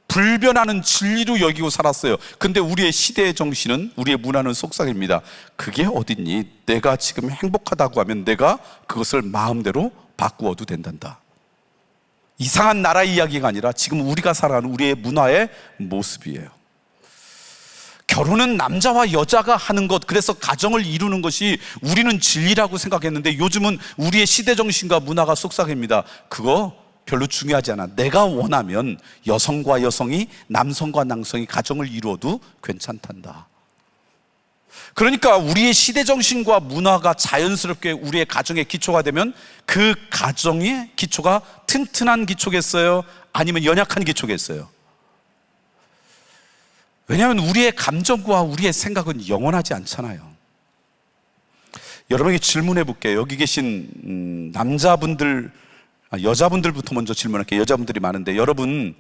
불변하는 진리로 여기고 살았어요. 근데 우리의 시대의 정신은, 우리의 문화는 속삭입니다. 그게 어딨니? 내가 지금 행복하다고 하면 내가 그것을 마음대로 바꾸어도 된단다. 이상한 나라 이야기가 아니라 지금 우리가 살아가는 우리의 문화의 모습이에요. 결혼은 남자와 여자가 하는 것, 그래서 가정을 이루는 것이 우리는 진리라고 생각했는데 요즘은 우리의 시대 정신과 문화가 속삭입니다. 그거 별로 중요하지 않아. 내가 원하면 여성과 여성이, 남성과 남성이 가정을 이루어도 괜찮단다. 그러니까 우리의 시대 정신과 문화가 자연스럽게 우리의 가정의 기초가 되면 그 가정의 기초가 튼튼한 기초겠어요? 아니면 연약한 기초겠어요? 왜냐하면 우리의 감정과 우리의 생각은 영원하지 않잖아요. 여러분에게 질문해 볼게요. 여기 계신 남자분들, 여자분들부터 먼저 질문할게요. 여자분들이 많은데, 여러분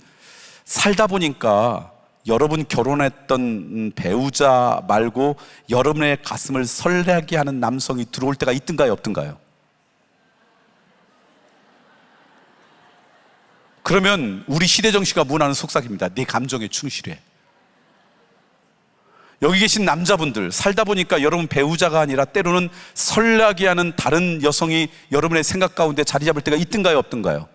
살다 보니까 여러분 결혼했던 배우자 말고 여러분의 가슴을 설레게 하는 남성이 들어올 때가 있든가요, 없든가요? 그러면 우리 시대정신과 문화는 속삭입니다. 네 감정에 충실해. 여기 계신 남자분들, 살다 보니까 여러분 배우자가 아니라 때로는 설레게 하는 다른 여성이 여러분의 생각 가운데 자리 잡을 때가 있든가요, 없든가요?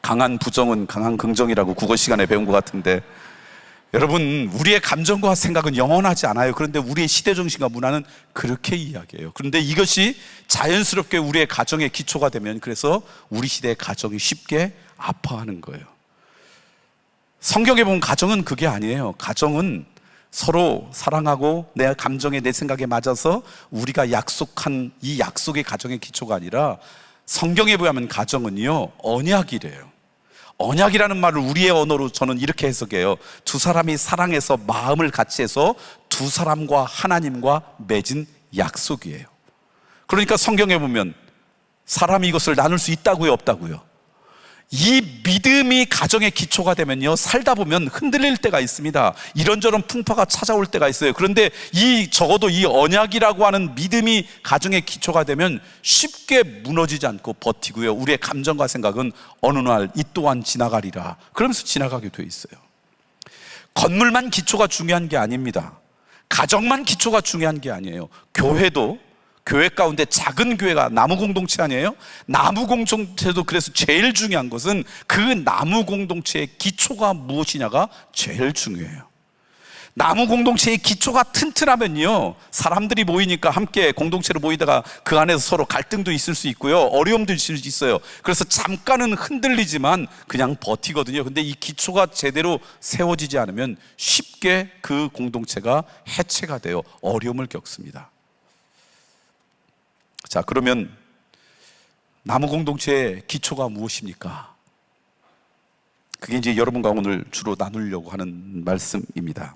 강한 부정은 강한 긍정이라고 국어 시간에 배운 것 같은데, 여러분 우리의 감정과 생각은 영원하지 않아요. 그런데 우리의 시대정신과 문화는 그렇게 이야기해요. 그런데 이것이 자연스럽게 우리의 가정의 기초가 되면, 그래서 우리 시대의 가정이 쉽게 아파하는 거예요. 성경에 보면 가정은 그게 아니에요. 가정은 서로 사랑하고 내 감정에 내 생각에 맞아서 우리가 약속한 이 약속의 가정의 기초가 아니라, 성경에 보면 가정은요 언약이래요. 언약이라는 말을 우리의 언어로 저는 이렇게 해석해요. 두 사람이 사랑해서 마음을 같이 해서 두 사람과 하나님과 맺은 약속이에요. 그러니까 성경에 보면 사람이 이것을 나눌 수 있다고요, 없다고요? 이 믿음이 가정의 기초가 되면요, 살다 보면 흔들릴 때가 있습니다. 이런저런 풍파가 찾아올 때가 있어요. 그런데 적어도 이 언약이라고 하는 믿음이 가정의 기초가 되면 쉽게 무너지지 않고 버티고요, 우리의 감정과 생각은 어느 날 이 또한 지나가리라 그러면서 지나가게 돼 있어요. 건물만 기초가 중요한 게 아닙니다. 가정만 기초가 중요한 게 아니에요. 교회도, 교회 가운데 작은 교회가 나무 공동체 아니에요? 나무 공동체도 그래서 제일 중요한 것은 그 나무 공동체의 기초가 무엇이냐가 제일 중요해요. 나무 공동체의 기초가 튼튼하면요, 사람들이 모이니까 함께 공동체로 모이다가 그 안에서 서로 갈등도 있을 수 있고요, 어려움도 있을 수 있어요. 그래서 잠깐은 흔들리지만 그냥 버티거든요. 근데 이 기초가 제대로 세워지지 않으면 쉽게 그 공동체가 해체가 돼요. 어려움을 겪습니다. 자, 그러면 나무 공동체의 기초가 무엇입니까? 그게 이제 여러분과 오늘 주로 나누려고 하는 말씀입니다.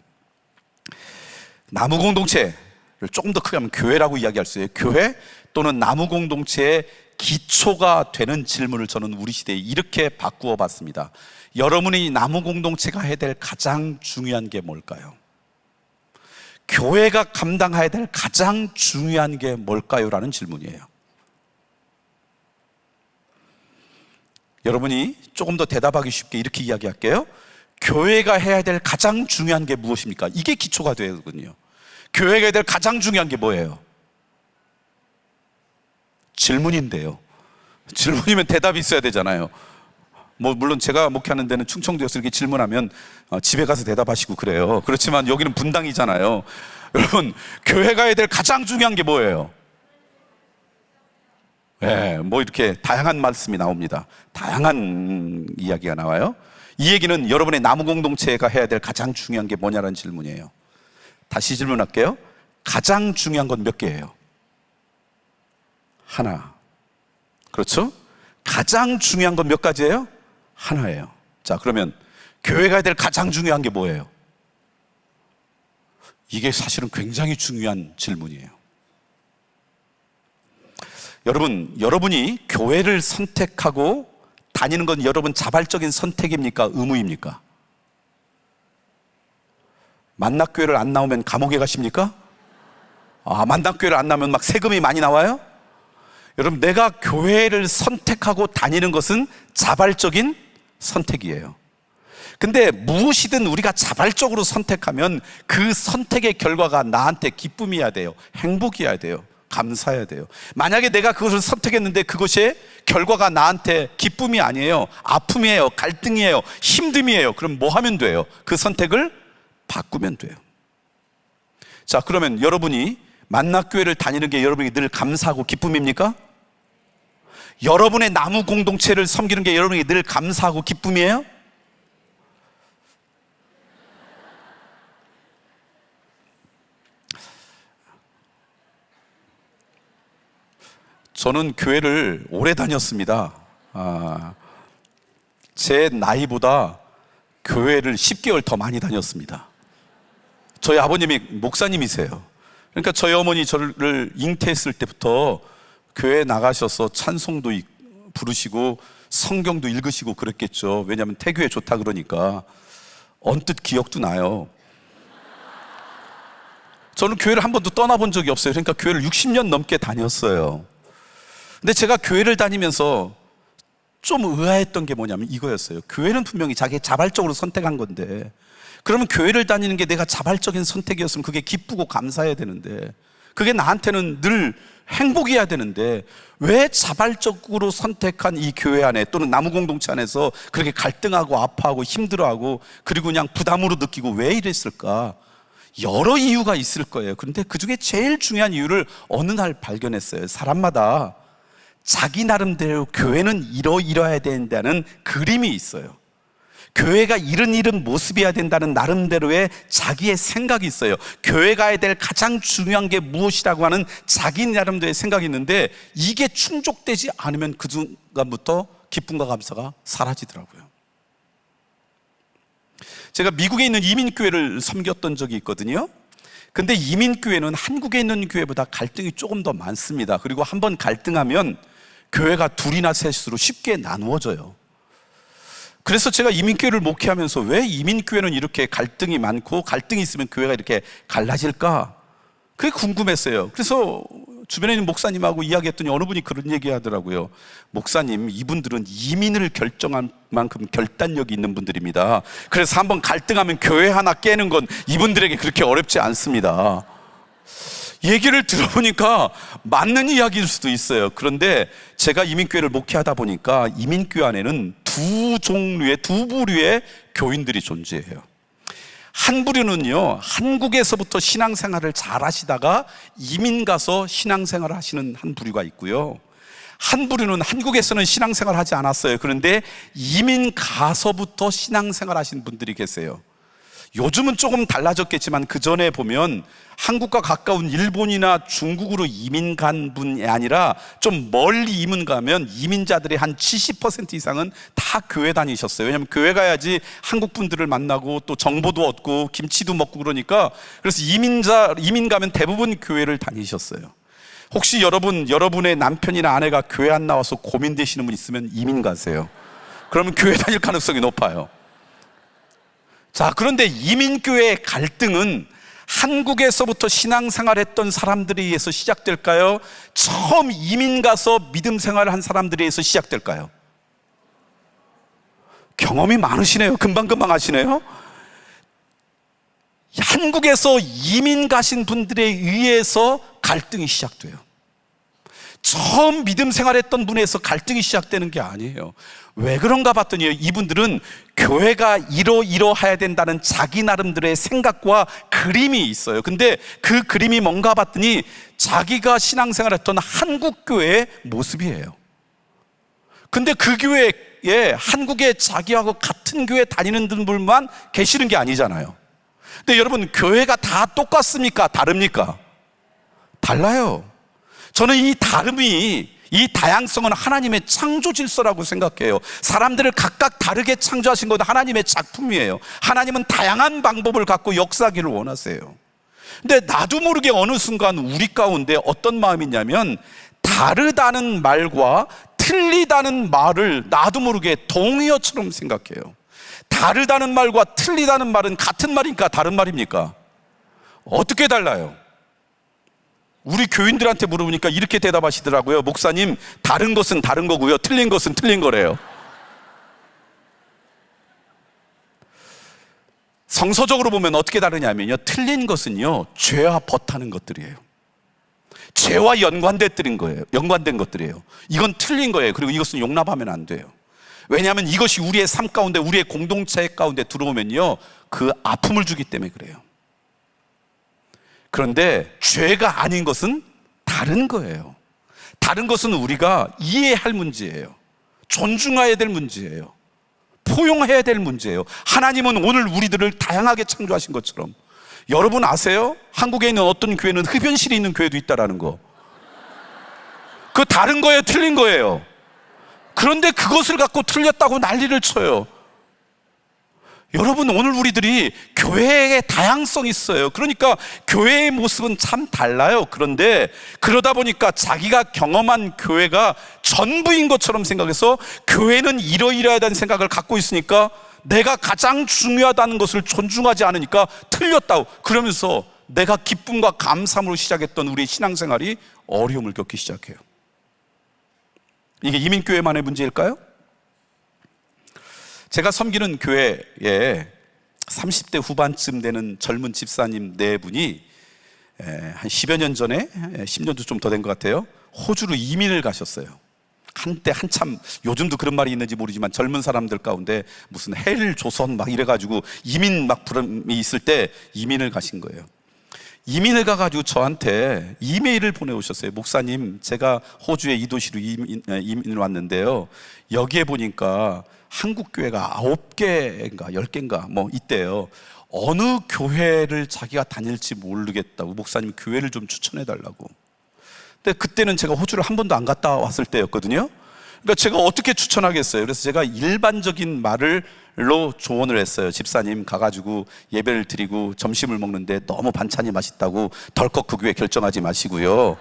나무 공동체를 조금 더 크게 하면 교회라고 이야기할 수 있어요. 교회 또는 나무 공동체의 기초가 되는 질문을 저는 우리 시대에 이렇게 바꾸어 봤습니다. 여러분이 나무 공동체가 해야 될 가장 중요한 게 뭘까요? 교회가 감당해야 될 가장 중요한 게 뭘까요? 라는 질문이에요. 여러분이 조금 더 대답하기 쉽게 이렇게 이야기할게요. 교회가 해야 될 가장 중요한 게 무엇입니까? 이게 기초가 되거든요. 교회가 해야 될 가장 중요한 게 뭐예요? 질문인데요. 질문이면 대답이 있어야 되잖아요. 물론 제가 목회하는 데는 충청도에서 이렇게 질문하면 집에 가서 대답하시고 그래요. 그렇지만 여기는 분당이잖아요. 여러분, 교회가 해야 될 가장 중요한 게 뭐예요? 네, 이렇게 다양한 말씀이 나옵니다. 다양한 이야기가 나와요. 이 얘기는 여러분의 나무 공동체가 해야 될 가장 중요한 게 뭐냐라는 질문이에요. 다시 질문할게요. 가장 중요한 건 몇 개예요? 하나. 그렇죠? 가장 중요한 건 몇 가지예요? 하나예요. 자, 그러면 교회가 해야 될 가장 중요한 게 뭐예요? 이게 사실은 굉장히 중요한 질문이에요. 여러분이 교회를 선택하고 다니는 건 여러분 자발적인 선택입니까? 의무입니까? 만납교회를 안 나오면 감옥에 가십니까? 만납교회를 안 나오면 막 세금이 많이 나와요? 여러분, 내가 교회를 선택하고 다니는 것은 자발적인 선택이에요. 근데 무엇이든 우리가 자발적으로 선택하면 그 선택의 결과가 나한테 기쁨이어야 돼요. 행복이어야 돼요. 감사해야 돼요. 만약에 내가 그것을 선택했는데 그것의 결과가 나한테 기쁨이 아니에요, 아픔이에요, 갈등이에요, 힘듦이에요, 그럼 뭐 하면 돼요? 그 선택을 바꾸면 돼요. 자, 그러면 여러분이 만납교회를 다니는 게 여러분이 늘 감사하고 기쁨입니까? 여러분의 나무 공동체를 섬기는 게 여러분이 늘 감사하고 기쁨이에요? 저는 교회를 오래 다녔습니다. 제 나이보다 교회를 10개월 더 많이 다녔습니다. 저희 아버님이 목사님이세요. 그러니까 저희 어머니 저를 잉태했을 때부터 교회 나가셔서 찬송도 부르시고 성경도 읽으시고 그랬겠죠. 왜냐하면 태교에 좋다 그러니까. 언뜻 기억도 나요. 저는 교회를 한 번도 떠나본 적이 없어요. 그러니까 교회를 60년 넘게 다녔어요. 근데 제가 교회를 다니면서 좀 의아했던 게 뭐냐면 이거였어요. 교회는 분명히 자기 자발적으로 선택한 건데, 그러면 교회를 다니는 게 내가 자발적인 선택이었으면 그게 기쁘고 감사해야 되는데, 그게 나한테는 늘 행복이어야 되는데, 왜 자발적으로 선택한 이 교회 안에 또는 나무 공동체 안에서 그렇게 갈등하고 아파하고 힘들어하고 그리고 그냥 부담으로 느끼고 왜 이랬을까? 여러 이유가 있을 거예요. 그런데 그 중에 제일 중요한 이유를 어느 날 발견했어요. 사람마다 자기 나름대로 교회는 이러해야 된다는 그림이 있어요. 교회가 이런 모습이어야 된다는 나름대로의 자기의 생각이 있어요. 교회가 해야 될 가장 중요한 게 무엇이라고 하는 자기 나름대로의 생각이 있는데, 이게 충족되지 않으면 그 순간부터 기쁨과 감사가 사라지더라고요. 제가 미국에 있는 이민교회를 섬겼던 적이 있거든요. 근데 이민교회는 한국에 있는 교회보다 갈등이 조금 더 많습니다. 그리고 한번 갈등하면 교회가 둘이나 셋으로 쉽게 나누어져요. 그래서 제가 이민교회를 목회하면서 왜 이민교회는 이렇게 갈등이 많고 갈등이 있으면 교회가 이렇게 갈라질까? 그게 궁금했어요. 그래서 주변에 있는 목사님하고 이야기했더니 어느 분이 그런 얘기 하더라고요. 목사님, 이분들은 이민을 결정한 만큼 결단력이 있는 분들입니다. 그래서 한번 갈등하면 교회 하나 깨는 건 이분들에게 그렇게 어렵지 않습니다. 얘기를 들어보니까 맞는 이야기일 수도 있어요. 그런데 제가 이민교회를 목회하다 보니까 이민교회 안에는 두 부류의 교인들이 존재해요. 한 부류는요, 한국에서부터 신앙생활을 잘 하시다가 이민 가서 신앙생활을 하시는 한 부류가 있고요, 한 부류는 한국에서는 신앙생활을 하지 않았어요. 그런데 이민 가서부터 신앙생활 하신 분들이 계세요. 요즘은 조금 달라졌겠지만 그 전에 보면 한국과 가까운 일본이나 중국으로 이민 간 분이 아니라 좀 멀리 이민 가면 이민자들의 한 70% 이상은 다 교회 다니셨어요. 왜냐하면 교회 가야지 한국 분들을 만나고 또 정보도 얻고 김치도 먹고 그러니까. 그래서 이민 가면 대부분 교회를 다니셨어요. 혹시 여러분의 남편이나 아내가 교회 안 나와서 고민되시는 분 있으면 이민 가세요. 그러면 교회 다닐 가능성이 높아요. 자, 그런데 이민교회의 갈등은 한국에서부터 신앙생활했던 사람들에 의해서 시작될까요? 처음 이민 가서 믿음 생활을 한 사람들에 의해서 시작될까요? 경험이 많으시네요. 금방금방 하시네요. 한국에서 이민 가신 분들에 의해서 갈등이 시작돼요. 처음 믿음 생활했던 분에서 갈등이 시작되는 게 아니에요. 왜 그런가 봤더니 이분들은 교회가 이러해야 된다는 자기 나름대로의 생각과 그림이 있어요. 근데 그 그림이 뭔가 봤더니 자기가 신앙생활했던 한국 교회의 모습이에요. 근데 그 교회에 한국에 자기하고 같은 교회 다니는 분들만 계시는 게 아니잖아요. 근데 여러분, 교회가 다 똑같습니까? 다릅니까? 달라요. 저는 이 다양성은 하나님의 창조 질서라고 생각해요. 사람들을 각각 다르게 창조하신 것도 하나님의 작품이에요. 하나님은 다양한 방법을 갖고 역사하기를 원하세요. 근데 나도 모르게 어느 순간 우리 가운데 어떤 마음이 있냐면, 다르다는 말과 틀리다는 말을 나도 모르게 동의어처럼 생각해요. 다르다는 말과 틀리다는 말은 같은 말입니까? 다른 말입니까? 어떻게 달라요? 우리 교인들한테 물어보니까 이렇게 대답하시더라고요. 목사님, 다른 것은 다른 거고요, 틀린 것은 틀린 거래요. 성서적으로 보면 어떻게 다르냐면요, 틀린 것은요, 죄와 벗하는 것들이에요. 죄와 연관된 것들이에요. 이건 틀린 거예요. 그리고 이것은 용납하면 안 돼요. 왜냐하면 이것이 우리의 삶 가운데, 우리의 공동체 가운데 들어오면요, 그 아픔을 주기 때문에 그래요. 그런데 죄가 아닌 것은 다른 거예요. 다른 것은 우리가 이해할 문제예요. 존중해야 될 문제예요. 포용해야 될 문제예요. 하나님은 오늘 우리들을 다양하게 창조하신 것처럼, 여러분 아세요? 한국에 있는 어떤 교회는 흡연실이 있는 교회도 있다라는 거. 그 다른 거예요, 틀린 거예요? 그런데 그것을 갖고 틀렸다고 난리를 쳐요. 여러분, 오늘 우리들이 교회의 다양성이 있어요. 그러니까 교회의 모습은 참 달라요. 그런데 그러다 보니까 자기가 경험한 교회가 전부인 것처럼 생각해서 교회는 이러이러해야 되는 생각을 갖고 있으니까 내가 가장 중요하다는 것을 존중하지 않으니까 틀렸다고 그러면서 내가 기쁨과 감사함으로 시작했던 우리의 신앙생활이 어려움을 겪기 시작해요. 이게 이민교회만의 문제일까요? 제가 섬기는 교회에 30대 후반쯤 되는 젊은 집사님 네 분이 한 10여 년 전에, 10년도 좀 더 된 것 같아요, 호주로 이민을 가셨어요. 한때 한참, 요즘도 그런 말이 있는지 모르지만 젊은 사람들 가운데 무슨 헬 조선 막 이래가지고 이민 막 부름이 있을 때 이민을 가신 거예요. 이민을 가가지고 저한테 이메일을 보내오셨어요. 목사님, 제가 호주의 이 도시로 이민을 왔는데요, 여기에 보니까 한국 교회가 9개인가 10개인가 뭐 있대요. 어느 교회를 자기가 다닐지 모르겠다고, 목사님 교회를 좀 추천해 달라고. 근데 그때는 제가 호주를 한 번도 안 갔다 왔을 때였거든요. 그러니까 제가 어떻게 추천하겠어요? 그래서 제가 일반적인 말로 조언을 했어요. 집사님, 가가지고 예배를 드리고 점심을 먹는데 너무 반찬이 맛있다고 덜컥 그 교회 결정하지 마시고요,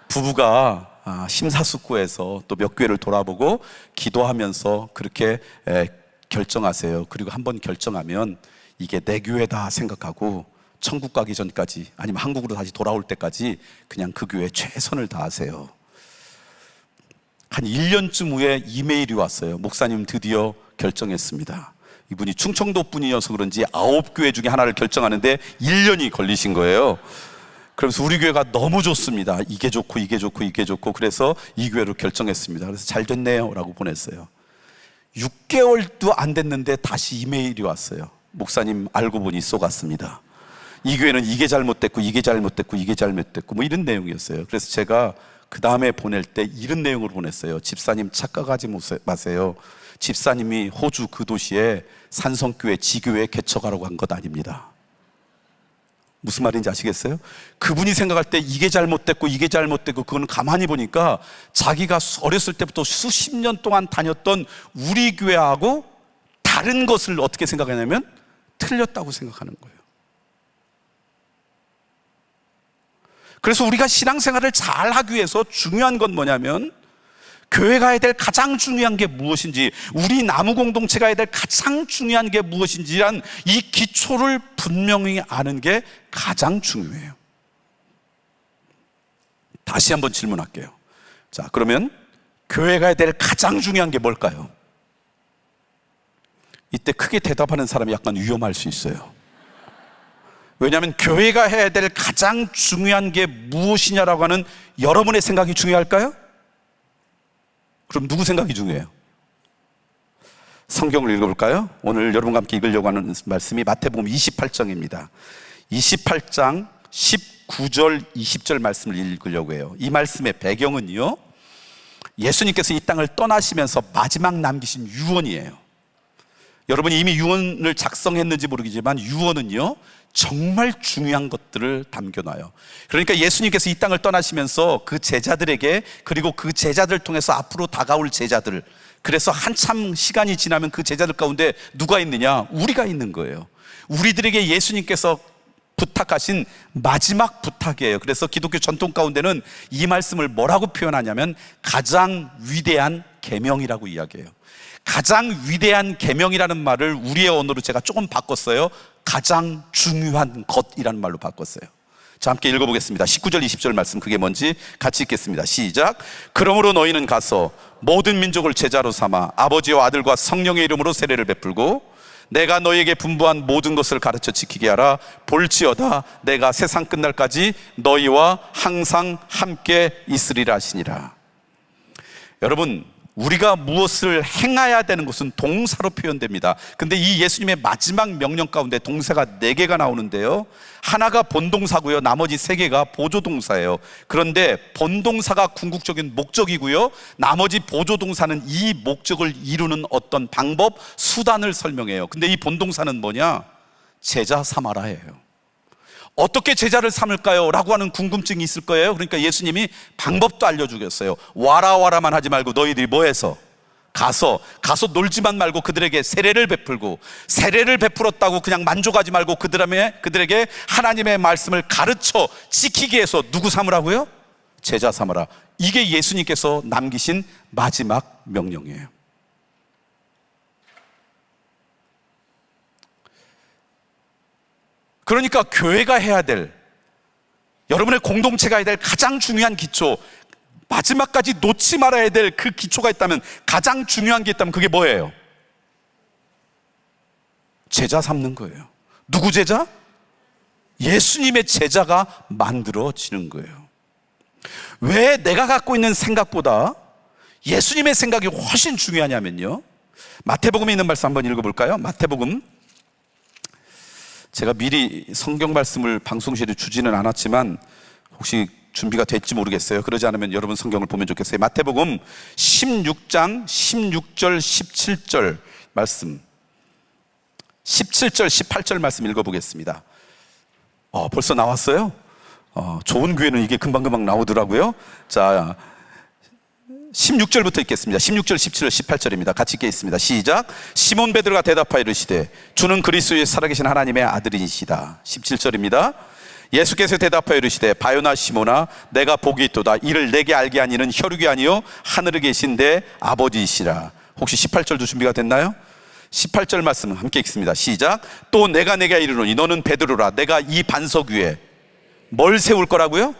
부부가 심사숙고해서 또 몇 교회를 돌아보고 기도하면서 그렇게 결정하세요. 그리고 한번 결정하면 이게 내 교회다 생각하고 천국 가기 전까지, 아니면 한국으로 다시 돌아올 때까지 그냥 그 교회에 최선을 다하세요. 한 1년쯤 후에 이메일이 왔어요. 목사님 드디어 결정했습니다. 이분이 충청도 분이어서 그런지 9교회 중에 하나를 결정하는데 1년이 걸리신 거예요. 그러면서 우리 교회가 너무 좋습니다. 이게 좋고 이게 좋고 이게 좋고, 그래서 이 교회로 결정했습니다. 그래서 잘 됐네요 라고 보냈어요. 6개월도 안 됐는데 다시 이메일이 왔어요. 목사님 알고 보니 속았습니다. 이 교회는 이게 잘못됐고 이게 잘못됐고 이게 잘못됐고 뭐 이런 내용이었어요. 그래서 제가 그 다음에 보낼 때 이런 내용으로 보냈어요. 집사님 착각하지 마세요. 집사님이 호주 그 도시에 산성교회 지교회 개척하라고 한 것 아닙니다. 무슨 말인지 아시겠어요? 그분이 생각할 때 이게 잘못됐고 이게 잘못됐고, 그거는 가만히 보니까 자기가 어렸을 때부터 수십 년 동안 다녔던 우리 교회하고 다른 것을 어떻게 생각하냐면 틀렸다고 생각하는 거예요. 그래서 우리가 신앙생활을 잘 하기 위해서 중요한 건 뭐냐면, 교회 가야 될 가장 중요한 게 무엇인지, 우리 나무 공동체가 해야 될 가장 중요한 게 무엇인지란 이 기초를 분명히 아는 게 가장 중요해요. 다시 한번 질문할게요. 자, 그러면 교회 가야 될 가장 중요한 게 뭘까요? 이때 크게 대답하는 사람이 약간 위험할 수 있어요. 왜냐하면 교회가 해야 될 가장 중요한 게 무엇이냐라고 하는 여러분의 생각이 중요할까요? 그럼 누구 생각이 중요해요? 성경을 읽어볼까요? 오늘 여러분과 함께 읽으려고 하는 말씀이 마태복음 28장입니다. 28장 19절 20절 말씀을 읽으려고 해요. 이 말씀의 배경은요, 예수님께서 이 땅을 떠나시면서 마지막 남기신 유언이에요. 여러분이 이미 유언을 작성했는지 모르겠지만 유언은요 정말 중요한 것들을 담겨놔요. 그러니까 예수님께서 이 땅을 떠나시면서 그 제자들에게, 그리고 그 제자들 통해서 앞으로 다가올 제자들, 그래서 한참 시간이 지나면 그 제자들 가운데 누가 있느냐? 우리가 있는 거예요. 우리들에게 예수님께서 부탁하신 마지막 부탁이에요. 그래서 기독교 전통 가운데는 이 말씀을 뭐라고 표현하냐면 가장 위대한 계명이라고 이야기해요. 가장 위대한 계명이라는 말을 우리의 언어로 제가 조금 바꿨어요. 가장 중요한 것이라는 말로 바꿨어요. 자, 함께 읽어보겠습니다. 19절 20절 말씀, 그게 뭔지 같이 읽겠습니다. 시작. 그러므로 너희는 가서 모든 민족을 제자로 삼아 아버지와 아들과 성령의 이름으로 세례를 베풀고 내가 너희에게 분부한 모든 것을 가르쳐 지키게 하라. 볼지어다 내가 세상 끝날까지 너희와 항상 함께 있으리라 하시니라. 여러분, 우리가 무엇을 행해야 되는 것은 동사로 표현됩니다. 근데 이 예수님의 마지막 명령 가운데 동사가 4개가 나오는데요, 하나가 본동사고요, 나머지 3개가 보조동사예요. 그런데 본동사가 궁극적인 목적이고요, 나머지 보조동사는 이 목적을 이루는 어떤 방법, 수단을 설명해요. 근데 이 본동사는 뭐냐? 제자 삼아라예요. 어떻게 제자를 삼을까요? 라고 하는 궁금증이 있을 거예요. 그러니까 예수님이 방법도 알려주겠어요. 와라와라만 하지 말고 너희들이 뭐해서? 가서 놀지만 말고 그들에게 세례를 베풀고, 세례를 베풀었다고 그냥 만족하지 말고 그들에게 하나님의 말씀을 가르쳐 지키기 위해서 누구 삼으라고요? 제자 삼으라. 이게 예수님께서 남기신 마지막 명령이에요. 그러니까 교회가 해야 될, 여러분의 공동체가 해야 될 가장 중요한 기초, 마지막까지 놓지 말아야 될 그 기초가 있다면, 가장 중요한 게 있다면 그게 뭐예요? 제자 삼는 거예요. 누구 제자? 예수님의 제자가 만들어지는 거예요. 왜 내가 갖고 있는 생각보다 예수님의 생각이 훨씬 중요하냐면요, 마태복음에 있는 말씀 한번 읽어볼까요? 마태복음, 제가 미리 성경 말씀을 방송실에 주지는 않았지만 혹시 준비가 됐지 모르겠어요. 그러지 않으면 여러분 성경을 보면 좋겠어요. 마태복음 16장 16절 17절 말씀, 17절 18절 말씀 읽어보겠습니다. 벌써 나왔어요? 좋은 교회는 이게 금방금방 나오더라고요. 자, 16절부터 읽겠습니다. 16절, 17절, 18절입니다. 같이 읽겠습니다. 시작. 시몬 베드로가 대답하여 이르시되 주는 그리스도의 살아계신 하나님의 아들이시다. 17절입니다. 예수께서 대답하여 이르시되 바요나 시몬아 내가 복이 있도다. 이를 내게 알게 한 이는 혈육이 아니요 하늘에 계신 내 아버지이시라. 혹시 18절도 준비가 됐나요? 18절 말씀 함께 읽습니다. 시작. 또 내가 내게 이르노니 너는 베드로라. 내가 이 반석 위에 뭘 세울 거라고요?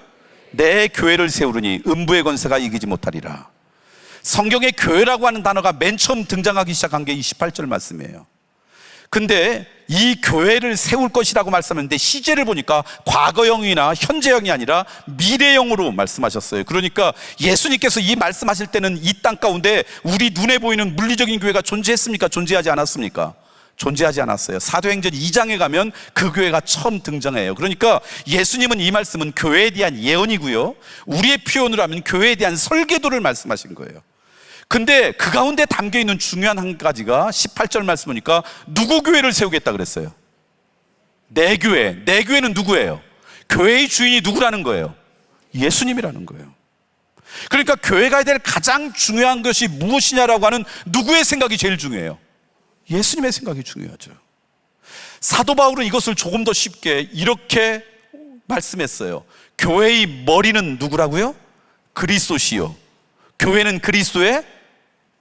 내 교회를 세우르니 음부의 권세가 이기지 못하리라. 성경에 교회라고 하는 단어가 맨 처음 등장하기 시작한 게 이 18절 말씀이에요. 근데 이 교회를 세울 것이라고 말씀하는데 시제를 보니까 과거형이나 현재형이 아니라 미래형으로 말씀하셨어요. 그러니까 예수님께서 이 말씀하실 때는 이 땅 가운데 우리 눈에 보이는 물리적인 교회가 존재했습니까? 존재하지 않았습니까? 존재하지 않았어요. 사도행전 2장에 가면 그 교회가 처음 등장해요. 그러니까 예수님은 이 말씀은 교회에 대한 예언이고요, 우리의 표현으로 하면 교회에 대한 설계도를 말씀하신 거예요. 근데 그 가운데 담겨있는 중요한 한 가지가 18절 말씀 보니까 누구 교회를 세우겠다 그랬어요? 내 교회. 내 교회는 누구예요? 교회의 주인이 누구라는 거예요? 예수님이라는 거예요. 그러니까 교회가 해야 될 가장 중요한 것이 무엇이냐라고 하는 누구의 생각이 제일 중요해요? 예수님의 생각이 중요하죠. 사도 바울은 이것을 조금 더 쉽게 이렇게 말씀했어요. 교회의 머리는 누구라고요? 그리스도시요, 교회는 그리스도의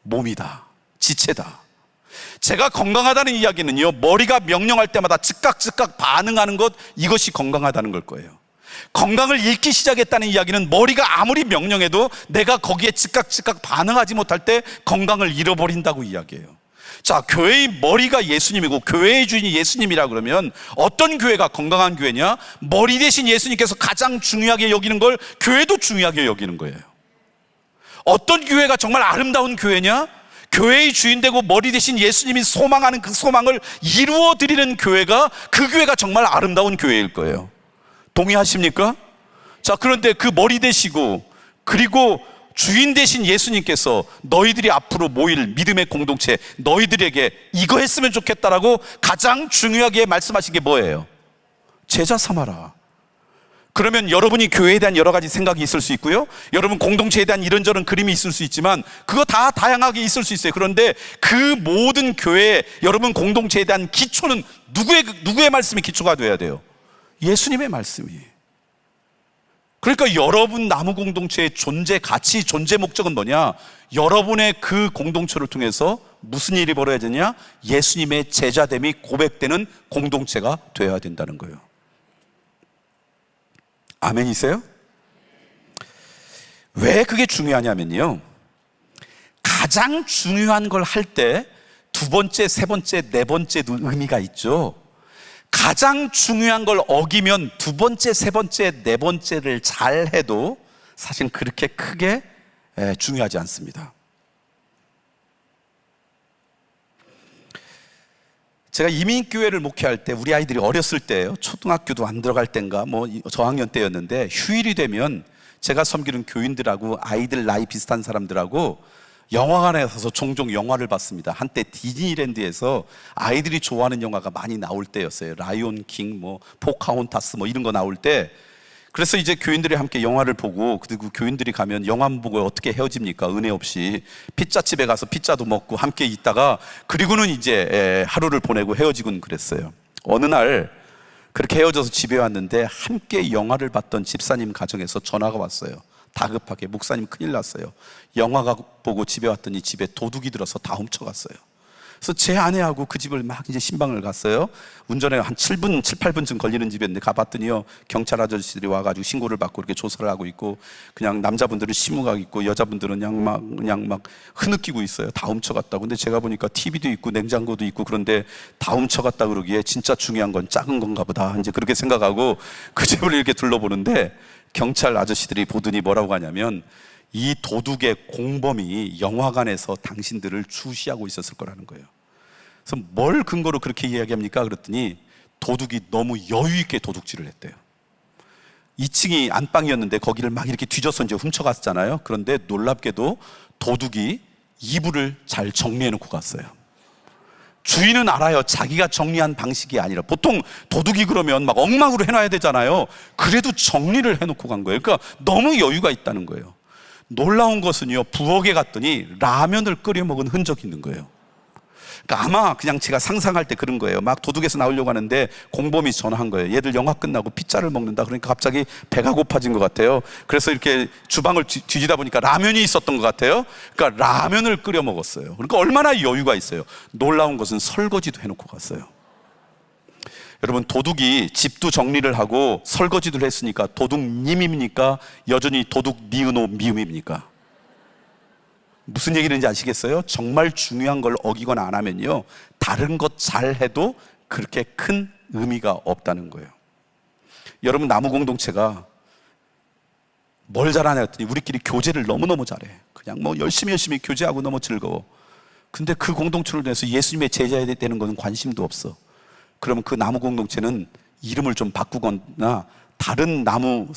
몸이다, 지체다. 제가 건강하다는 이야기는요, 머리가 명령할 때마다 즉각 반응하는 것, 이것이 건강하다는 걸 거예요. 건강을 잃기 시작했다는 이야기는 머리가 아무리 명령해도 내가 거기에 즉각 반응하지 못할 때 건강을 잃어버린다고 이야기해요. 자, 교회의 머리가 예수님이고 교회의 주인이 예수님이라 그러면 어떤 교회가 건강한 교회냐? 머리 대신 예수님께서 가장 중요하게 여기는 걸 교회도 중요하게 여기는 거예요. 어떤 교회가 정말 아름다운 교회냐? 교회의 주인 되고 머리 대신 예수님이 소망하는 그 소망을 이루어 드리는 교회가, 그 교회가 정말 아름다운 교회일 거예요. 동의하십니까? 자, 그런데 그 머리 되시고 그리고 주인 되신 예수님께서 너희들이 앞으로 모일 믿음의 공동체, 너희들에게 이거 했으면 좋겠다라고 가장 중요하게 말씀하신 게 뭐예요? 제자 삼아라. 그러면 여러분이 교회에 대한 여러 가지 생각이 있을 수 있고요, 여러분 공동체에 대한 이런저런 그림이 있을 수 있지만 그거 다 다양하게 있을 수 있어요. 그런데 그 모든 교회, 여러분 공동체에 대한 기초는 누구의 말씀이 기초가 돼야 돼요? 예수님의 말씀이. 그러니까 여러분 나무 공동체의 존재 가치, 존재 목적은 뭐냐? 여러분의 그 공동체를 통해서 무슨 일이 벌어야 되냐? 예수님의 제자됨이 고백되는 공동체가 되어야 된다는 거예요. 아멘이세요? 왜 그게 중요하냐면요, 가장 중요한 걸 할 때 두 번째, 세 번째, 네 번째도 의미가 있죠. 가장 중요한 걸 어기면 두 번째, 세 번째, 네 번째를 잘 해도 사실 그렇게 크게 중요하지 않습니다. 제가 이민교회를 목회할 때 우리 아이들이 어렸을 때예요. 초등학교도 안 들어갈 때인가 뭐 저학년 때였는데, 휴일이 되면 제가 섬기는 교인들하고 아이들 나이 비슷한 사람들하고 영화관에 가서 종종 영화를 봤습니다. 한때 디즈니랜드에서 아이들이 좋아하는 영화가 많이 나올 때였어요. 라이온 킹, 뭐 포카혼타스 뭐 이런 거 나올 때. 그래서 이제 교인들이 함께 영화를 보고, 그리고 교인들이 가면 영화만 보고 어떻게 헤어집니까? 은혜 없이 피자집에 가서 피자도 먹고 함께 있다가 그리고는 이제 하루를 보내고 헤어지곤 그랬어요. 어느 날 그렇게 헤어져서 집에 왔는데 함께 영화를 봤던 집사님 가정에서 전화가 왔어요. 다급하게, 목사님 큰일 났어요. 영화가 보고 집에 왔더니 집에 도둑이 들어서 다 훔쳐갔어요. 그래서 제 아내하고 그 집을 막 이제 신방을 갔어요. 운전에 한 7, 8분쯤 걸리는 집이었는데 가봤더니요, 경찰 아저씨들이 와가지고 신고를 받고 이렇게 조사를 하고 있고, 그냥 남자분들은 시무각 있고 여자분들은 그냥 막 흐느끼고 있어요. 다 훔쳐갔다고. 근데 제가 보니까 TV도 있고 냉장고도 있고, 그런데 다 훔쳐갔다 그러기에 진짜 중요한 건 작은 건가 보다, 이제 그렇게 생각하고 그 집을 이렇게 둘러보는데, 경찰 아저씨들이 보더니 뭐라고 하냐면, 이 도둑의 공범이 영화관에서 당신들을 주시하고 있었을 거라는 거예요. 그래서 뭘 근거로 그렇게 이야기합니까? 그랬더니 도둑이 너무 여유 있게 도둑질을 했대요. 2층이 안방이었는데 거기를 막 이렇게 뒤져서 이제 훔쳐갔잖아요. 그런데 놀랍게도 도둑이 이불을 잘 정리해 놓고 갔어요. 주인은 알아요. 자기가 정리한 방식이 아니라, 보통 도둑이 그러면 막 엉망으로 해놔야 되잖아요. 그래도 정리를 해놓고 간 거예요. 그러니까 너무 여유가 있다는 거예요. 놀라운 것은요, 부엌에 갔더니 라면을 끓여 먹은 흔적이 있는 거예요. 그러니까 아마 그냥 제가 상상할 때 그런 거예요. 막 도둑에서 나오려고 하는데 공범이 전화한 거예요. 얘들 영화 끝나고 피자를 먹는다. 그러니까 갑자기 배가 고파진 것 같아요. 그래서 이렇게 주방을 뒤지다 보니까 라면이 있었던 것 같아요. 그러니까 라면을 끓여 먹었어요. 그러니까 얼마나 여유가 있어요. 놀라운 것은 설거지도 해놓고 갔어요. 여러분, 도둑이 집도 정리를 하고 설거지도 했으니까 도둑님입니까? 여전히 도둑 니은오 미음입니까? 무슨 얘기인지 아시겠어요? 정말 중요한 걸 어기거나 안 하면요, 다른 것 잘해도 그렇게 큰 의미가 없다는 거예요. 여러분, 나무 공동체가 뭘 잘하냐 했더니 우리끼리 교제를 너무너무 잘해. 그냥 뭐 열심히 교제하고 너무 즐거워. 근데 그 공동체를 통해서 예수님의 제자가 되는 것은 관심도 없어. 그러면 그 나무 공동체는 이름을 좀 바꾸거나 다른 나무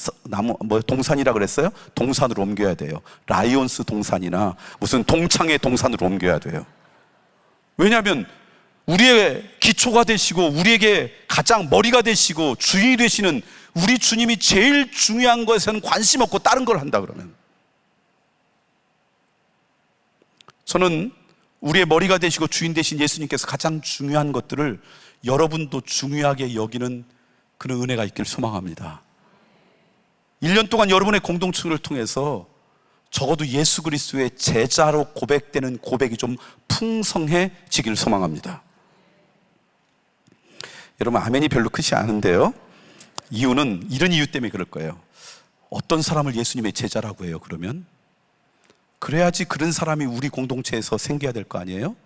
동산이라 그랬어요? 동산으로 옮겨야 돼요. 라이온스 동산이나 무슨 동창회 동산으로 옮겨야 돼요. 왜냐하면 우리의 기초가 되시고 우리에게 가장 머리가 되시고 주인이 되시는 우리 주님이 제일 중요한 것에는 관심 없고 다른 걸 한다 그러면, 저는 우리의 머리가 되시고 주인 되신 예수님께서 가장 중요한 것들을 여러분도 중요하게 여기는 그런 은혜가 있기를 소망합니다. 1년 동안 여러분의 공동체를 통해서 적어도 예수 그리스도의 제자로 고백되는 고백이 좀 풍성해지기를 소망합니다. 여러분, 아멘이 별로 크지 않은데요, 이유는 이런 이유 때문에 그럴 거예요. 어떤 사람을 예수님의 제자라고 해요? 그러면 그래야지 그런 사람이 우리 공동체에서 생겨야 될 거 아니에요?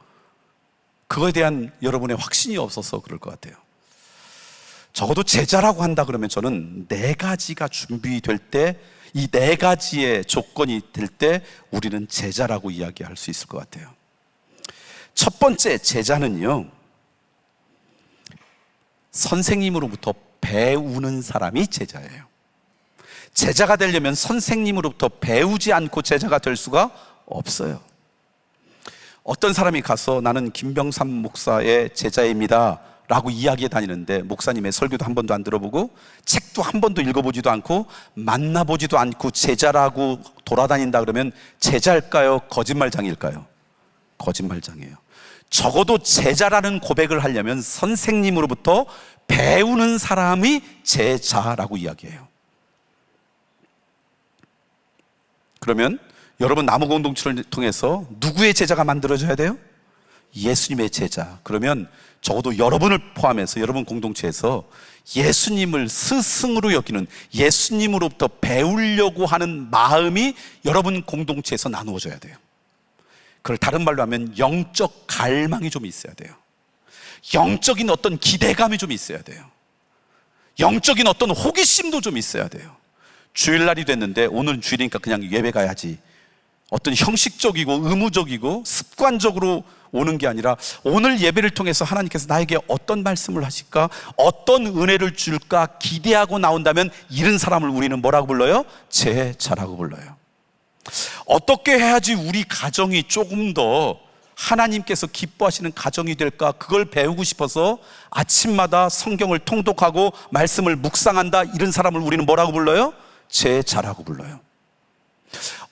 그거에 대한 여러분의 확신이 없어서 그럴 것 같아요. 적어도 제자라고 한다 그러면 저는 4가지가 준비될 때, 이 4가지의 조건이 될 때 우리는 제자라고 이야기할 수 있을 것 같아요. 첫 번째, 제자는요, 선생님으로부터 배우는 사람이 제자예요. 제자가 되려면 선생님으로부터 배우지 않고 제자가 될 수가 없어요. 어떤 사람이 가서 나는 김병삼 목사의 제자입니다 라고 이야기해 다니는데 목사님의 설교도 한 번도 안 들어보고 책도 한 번도 읽어보지도 않고 만나보지도 않고 제자라고 돌아다닌다 그러면 제자일까요? 거짓말장일까요? 거짓말장이에요. 적어도 제자라는 고백을 하려면 선생님으로부터 배우는 사람이 제자라고 이야기해요. 그러면 여러분, 나무 공동체를 통해서 누구의 제자가 만들어져야 돼요? 예수님의 제자. 그러면 적어도 여러분을 포함해서 여러분 공동체에서 예수님을 스승으로 여기는, 예수님으로부터 배우려고 하는 마음이 여러분 공동체에서 나누어져야 돼요. 그걸 다른 말로 하면 영적 갈망이 좀 있어야 돼요. 영적인 어떤 기대감이 좀 있어야 돼요. 영적인 어떤 호기심도 좀 있어야 돼요. 주일날이 됐는데 오늘은 주일이니까 그냥 예배 가야지, 어떤 형식적이고 의무적이고 습관적으로 오는 게 아니라 오늘 예배를 통해서 하나님께서 나에게 어떤 말씀을 하실까, 어떤 은혜를 줄까 기대하고 나온다면 이런 사람을 우리는 뭐라고 불러요? 제자라고 불러요. 어떻게 해야지 우리 가정이 조금 더 하나님께서 기뻐하시는 가정이 될까, 그걸 배우고 싶어서 아침마다 성경을 통독하고 말씀을 묵상한다, 이런 사람을 우리는 뭐라고 불러요? 제자라고 불러요.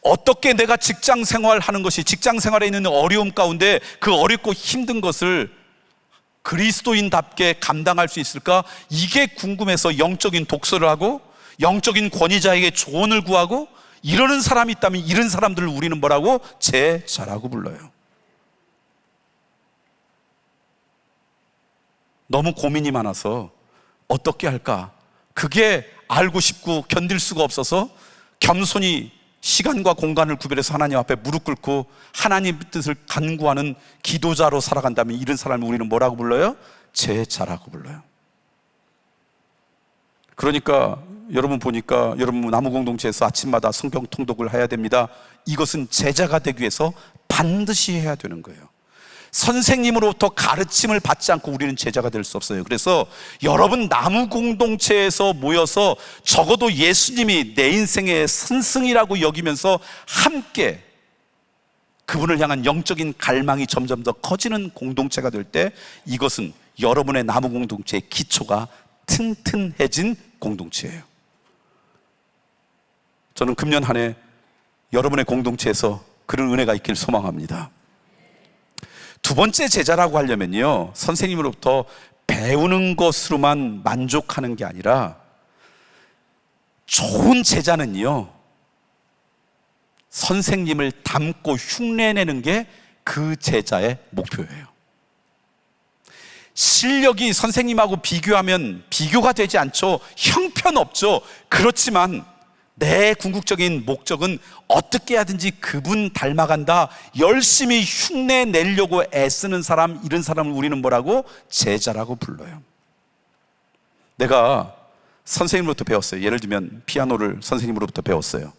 어떻게 내가 직장 생활하는 것이, 직장 생활에 있는 어려움 가운데 그 어렵고 힘든 것을 그리스도인답게 감당할 수 있을까, 이게 궁금해서 영적인 독서를 하고 영적인 권위자에게 조언을 구하고 이러는 사람이 있다면 이런 사람들을 우리는 뭐라고? 제자라고 불러요. 너무 고민이 많아서 어떻게 할까, 그게 알고 싶고 견딜 수가 없어서 겸손히 시간과 공간을 구별해서 하나님 앞에 무릎 꿇고 하나님 뜻을 간구하는 기도자로 살아간다면 이런 사람을 우리는 뭐라고 불러요? 제자라고 불러요. 그러니까 여러분 보니까 여러분 나무 공동체에서 아침마다 성경 통독을 해야 됩니다. 이것은 제자가 되기 위해서 반드시 해야 되는 거예요. 선생님으로부터 가르침을 받지 않고 우리는 제자가 될 수 없어요. 그래서 여러분 나무 공동체에서 모여서 적어도 예수님이 내 인생의 스승이라고 여기면서 함께 그분을 향한 영적인 갈망이 점점 더 커지는 공동체가 될 때 이것은 여러분의 나무 공동체의 기초가 튼튼해진 공동체예요. 저는 금년 한 해 여러분의 공동체에서 그런 은혜가 있길 소망합니다. 두 번째 제자라고 하려면요, 선생님으로부터 배우는 것으로만 만족하는 게 아니라 좋은 제자는요, 선생님을 닮고 흉내내는 게 그 제자의 목표예요. 실력이 선생님하고 비교하면 비교가 되지 않죠. 형편없죠. 그렇지만 내 궁극적인 목적은 어떻게 하든지 그분 닮아간다, 열심히 흉내 내려고 애쓰는 사람, 이런 사람을 우리는 뭐라고? 제자라고 불러요. 내가 선생님으로부터 배웠어요. 예를 들면 피아노를 선생님으로부터 배웠어요.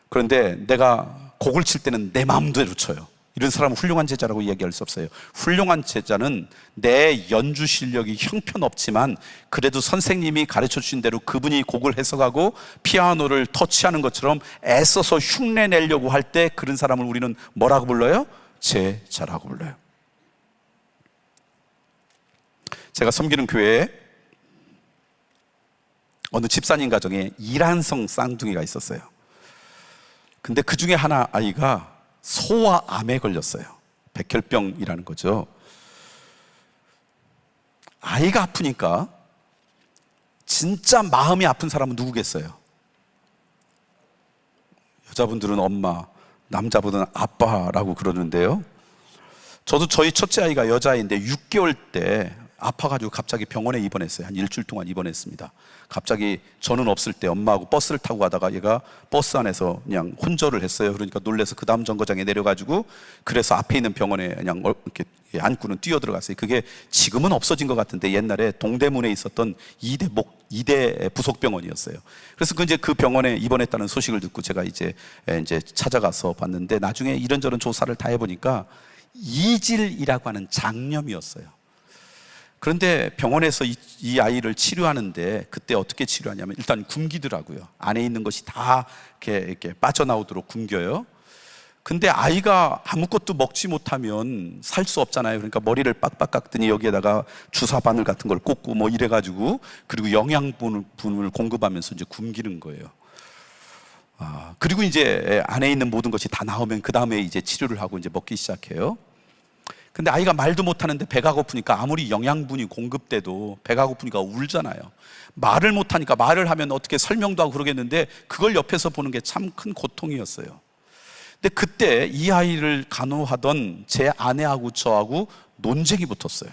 그런데 내가 곡을 칠 때는 내 마음대로 쳐요. 이런 사람은 훌륭한 제자라고 이야기할 수 없어요. 훌륭한 제자는 내 연주 실력이 형편없지만 그래도 선생님이 가르쳐 주신 대로 그분이 곡을 해석하고 피아노를 터치하는 것처럼 애써서 흉내 내려고 할 때 그런 사람을 우리는 뭐라고 불러요? 제자라고 불러요. 제가 섬기는 교회에 어느 집사님 가정에 이란성 쌍둥이가 있었어요. 근데 그 중에 하나 아이가 소아암에 걸렸어요. 백혈병이라는 거죠. 아이가 아프니까 진짜 마음이 아픈 사람은 누구겠어요? 여자분들은 엄마, 남자분들은 아빠라고 그러는데요, 저도 저희 첫째 아이가 여자아이인데 6개월 때 아파가지고 갑자기 병원에 입원했어요. 한 일주일 동안 입원했습니다. 갑자기 저는 없을 때 엄마하고 버스를 타고 가다가 얘가 버스 안에서 그냥 혼절을 했어요. 그러니까 놀래서 그 다음 정거장에 내려가지고, 그래서 앞에 있는 병원에 그냥 이렇게 안고는 뛰어들어갔어요. 그게 지금은 없어진 것 같은데 옛날에 동대문에 있었던 2대 부속병원이었어요. 그래서 그 병원에 입원했다는 소식을 듣고 제가 이제 찾아가서 봤는데, 나중에 이런저런 조사를 다 해보니까 이질이라고 하는 장염이었어요. 그런데 병원에서 이 아이를 치료하는데 그때 어떻게 치료하냐면 일단 굶기더라고요. 안에 있는 것이 다 이렇게 빠져나오도록 굶겨요. 근데 아이가 아무것도 먹지 못하면 살 수 없잖아요. 그러니까 머리를 빡빡 깎더니 여기에다가 주사 바늘 같은 걸 꽂고 뭐 이래가지고, 그리고 영양분을 공급하면서 이제 굶기는 거예요. 그리고 이제 안에 있는 모든 것이 다 나오면 그 다음에 이제 치료를 하고 이제 먹기 시작해요. 근데 아이가 말도 못하는데 배가 고프니까 아무리 영양분이 공급돼도 배가 고프니까 울잖아요. 말을 못하니까 말을 하면 어떻게 설명도 하고 그러겠는데 그걸 옆에서 보는 게 참 큰 고통이었어요. 근데 그때 이 아이를 간호하던 제 아내하고 저하고 논쟁이 붙었어요.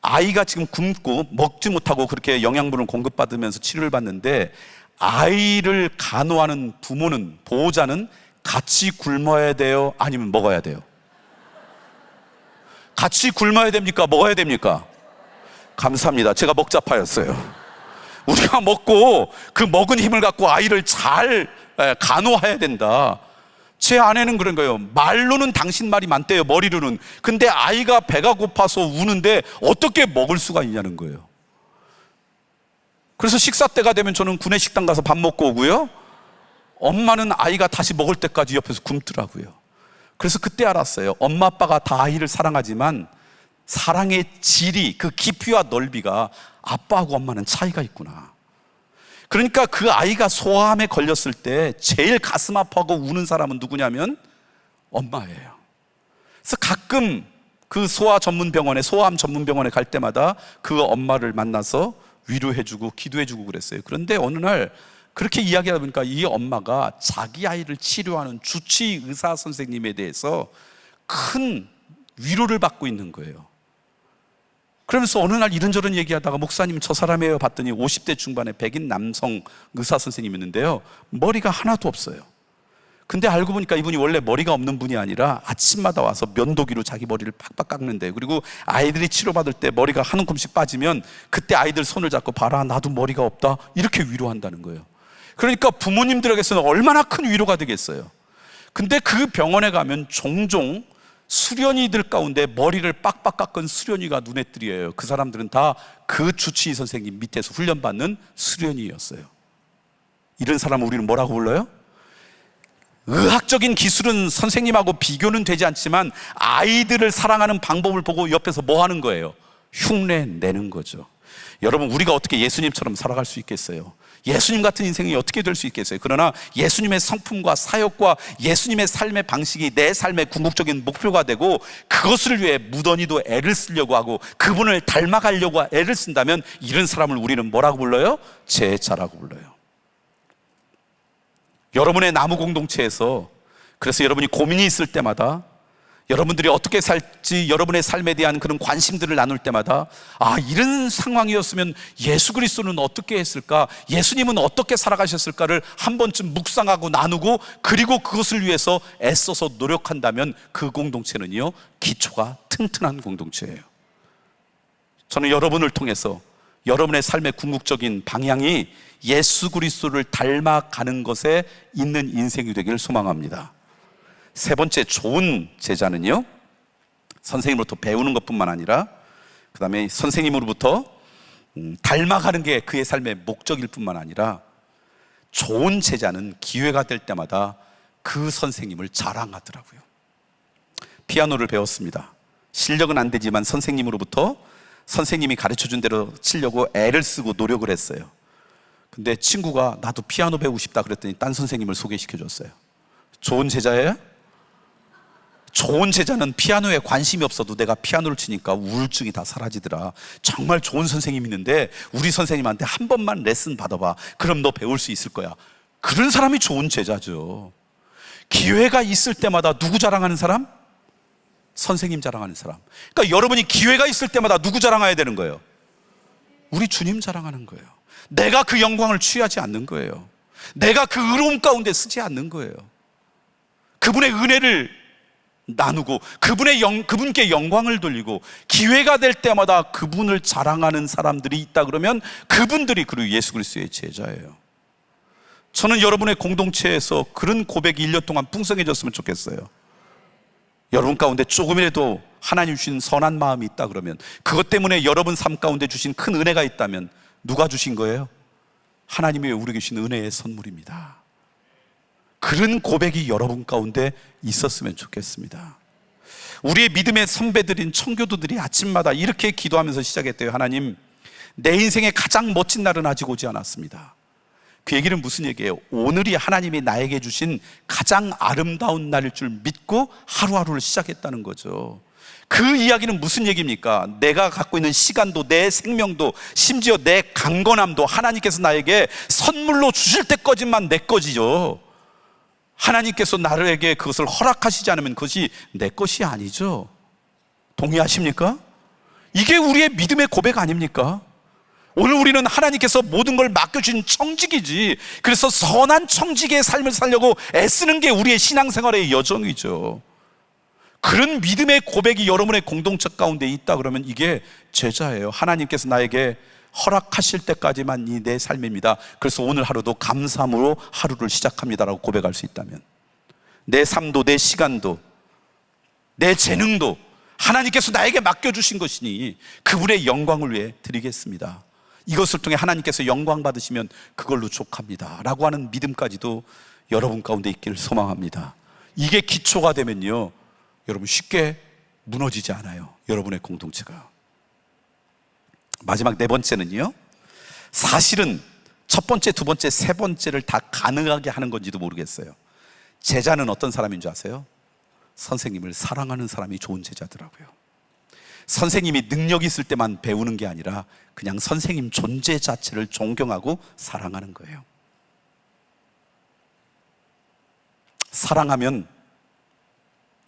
아이가 지금 굶고 먹지 못하고 그렇게 영양분을 공급받으면서 치료를 받는데, 아이를 간호하는 부모는, 보호자는 같이 굶어야 돼요? 아니면 먹어야 돼요? 같이 굶어야 됩니까? 먹어야 됩니까? 감사합니다. 제가 먹자파였어요. 우리가 먹고 그 먹은 힘을 갖고 아이를 잘 간호해야 된다. 제 아내는 그런 거예요. 말로는 당신 말이 많대요, 머리로는. 근데 아이가 배가 고파서 우는데 어떻게 먹을 수가 있냐는 거예요. 그래서 식사 때가 되면 저는 구내식당 가서 밥 먹고 오고요, 엄마는 아이가 다시 먹을 때까지 옆에서 굶더라고요. 그래서 그때 알았어요. 엄마 아빠가 다 아이를 사랑하지만 사랑의 질이, 그 깊이와 넓이가 아빠하고 엄마는 차이가 있구나. 그러니까 그 아이가 소아암에 걸렸을 때 제일 가슴 아파하고 우는 사람은 누구냐면 엄마예요. 그래서 가끔 그 소아암 전문 병원에 갈 때마다 그 엄마를 만나서 위로해주고 기도해주고 그랬어요. 그런데 어느 날 그렇게 이야기하다 보니까 이 엄마가 자기 아이를 치료하는 주치 의사 선생님에 대해서 큰 위로를 받고 있는 거예요. 그러면서 어느 날 이런저런 얘기하다가, 목사님 저 사람이에요 봤더니 50대 중반의 백인 남성 의사 선생님이었는데요, 머리가 하나도 없어요. 근데 알고 보니까 이분이 원래 머리가 없는 분이 아니라 아침마다 와서 면도기로 자기 머리를 팍팍 깎는데, 그리고 아이들이 치료받을 때 머리가 한 움큼씩 빠지면 그때 아이들 손을 잡고, 봐라 나도 머리가 없다, 이렇게 위로한다는 거예요. 그러니까 부모님들에게서는 얼마나 큰 위로가 되겠어요. 근데 그 병원에 가면 종종 수련이들 가운데 머리를 빡빡 깎은 수련이가 눈에 띄어요. 그 사람들은 다 그 주치의 선생님 밑에서 훈련받는 수련이였어요. 이런 사람을 우리는 뭐라고 불러요? 의학적인 기술은 선생님하고 비교는 되지 않지만 아이들을 사랑하는 방법을 보고 옆에서 뭐 하는 거예요? 흉내 내는 거죠. 여러분, 우리가 어떻게 예수님처럼 살아갈 수 있겠어요? 예수님 같은 인생이 어떻게 될 수 있겠어요? 그러나 예수님의 성품과 사역과 예수님의 삶의 방식이 내 삶의 궁극적인 목표가 되고 그것을 위해 무던히도 애를 쓰려고 하고 그분을 닮아가려고 애를 쓴다면 이런 사람을 우리는 뭐라고 불러요? 제자라고 불러요. 여러분의 나무 공동체에서, 그래서 여러분이 고민이 있을 때마다, 여러분들이 어떻게 살지 여러분의 삶에 대한 그런 관심들을 나눌 때마다, 아, 이런 상황이었으면 예수 그리스도는 어떻게 했을까, 예수님은 어떻게 살아가셨을까를 한 번쯤 묵상하고 나누고 그리고 그것을 위해서 애써서 노력한다면 그 공동체는요, 기초가 튼튼한 공동체예요. 저는 여러분을 통해서 여러분의 삶의 궁극적인 방향이 예수 그리스도를 닮아가는 것에 있는 인생이 되기를 소망합니다. 세 번째, 좋은 제자는요, 선생님으로부터 배우는 것뿐만 아니라 그 다음에 선생님으로부터 닮아가는 게 그의 삶의 목적일 뿐만 아니라 좋은 제자는 기회가 될 때마다 그 선생님을 자랑하더라고요. 피아노를 배웠습니다. 실력은 안 되지만 선생님으로부터 선생님이 가르쳐준 대로 치려고 애를 쓰고 노력을 했어요. 근데 친구가 나도 피아노 배우고 싶다 그랬더니 딴 선생님을 소개시켜줬어요. 좋은 제자예요? 좋은 제자는 피아노에 관심이 없어도 내가 피아노를 치니까 우울증이 다 사라지더라. 정말 좋은 선생님이 있는데 우리 선생님한테 한 번만 레슨 받아봐. 그럼 너 배울 수 있을 거야. 그런 사람이 좋은 제자죠. 기회가 있을 때마다 누구 자랑하는 사람? 선생님 자랑하는 사람. 그러니까 여러분이 기회가 있을 때마다 누구 자랑해야 되는 거예요? 우리 주님 자랑하는 거예요. 내가 그 영광을 취하지 않는 거예요. 내가 그 의로움 가운데 쓰지 않는 거예요. 그분의 은혜를 나누고 그분께 영광을 돌리고 기회가 될 때마다 그분을 자랑하는 사람들이 있다 그러면 그분들이 그리고 예수 그리스도의 제자예요. 저는 여러분의 공동체에서 그런 고백이 1년 동안 풍성해졌으면 좋겠어요. 여러분 가운데 조금이라도 하나님 주신 선한 마음이 있다 그러면, 그것 때문에 여러분 삶 가운데 주신 큰 은혜가 있다면 누가 주신 거예요? 하나님이 우리에게 주신 은혜의 선물입니다. 그런 고백이 여러분 가운데 있었으면 좋겠습니다. 우리의 믿음의 선배들인 청교도들이 아침마다 이렇게 기도하면서 시작했대요. 하나님, 내 인생의 가장 멋진 날은 아직 오지 않았습니다. 그 얘기는 무슨 얘기예요? 오늘이 하나님이 나에게 주신 가장 아름다운 날일 줄 믿고 하루하루를 시작했다는 거죠. 그 이야기는 무슨 얘기입니까? 내가 갖고 있는 시간도, 내 생명도, 심지어 내 강건함도 하나님께서 나에게 선물로 주실 때까지만 내 거지요. 하나님께서 나에게 그것을 허락하시지 않으면 그것이 내 것이 아니죠. 동의하십니까? 이게 우리의 믿음의 고백 아닙니까? 오늘 우리는 하나님께서 모든 걸 맡겨주신 청직이지, 그래서 선한 청직의 삶을 살려고 애쓰는 게 우리의 신앙생활의 여정이죠. 그런 믿음의 고백이 여러분의 공동체 가운데 있다 그러면 이게 제자예요. 하나님께서 나에게 허락하실 때까지만 이 내 삶입니다. 그래서 오늘 하루도 감사함으로 하루를 시작합니다라고 고백할 수 있다면, 내 삶도 내 시간도 내 재능도 하나님께서 나에게 맡겨주신 것이니 그분의 영광을 위해 드리겠습니다. 이것을 통해 하나님께서 영광 받으시면 그걸로 족합니다 라고 하는 믿음까지도 여러분 가운데 있기를 소망합니다. 이게 기초가 되면요, 여러분 쉽게 무너지지 않아요. 여러분의 공동체가. 마지막 네 번째는요, 사실은 첫 번째, 두 번째, 세 번째를 다 가능하게 하는 건지도 모르겠어요. 제자는 어떤 사람인 줄 아세요? 선생님을 사랑하는 사람이 좋은 제자더라고요. 선생님이 능력이 있을 때만 배우는 게 아니라 그냥 선생님 존재 자체를 존경하고 사랑하는 거예요. 사랑하면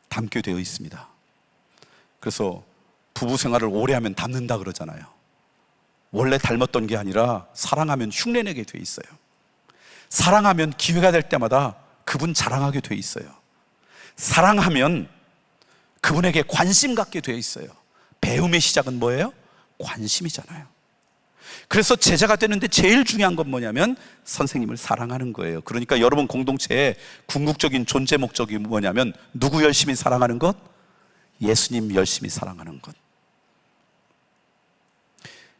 닮게 되어 있습니다. 그래서 부부 생활을 오래 하면 닮는다 그러잖아요. 원래 닮았던 게 아니라 사랑하면 흉내내게 돼 있어요. 사랑하면 기회가 될 때마다 그분 자랑하게 돼 있어요. 사랑하면 그분에게 관심 갖게 돼 있어요. 배움의 시작은 뭐예요? 관심이잖아요. 그래서 제자가 되는데 제일 중요한 건 뭐냐면 선생님을 사랑하는 거예요. 그러니까 여러분 공동체의 궁극적인 존재 목적이 뭐냐면 누구 열심히 사랑하는 것? 예수님 열심히 사랑하는 것.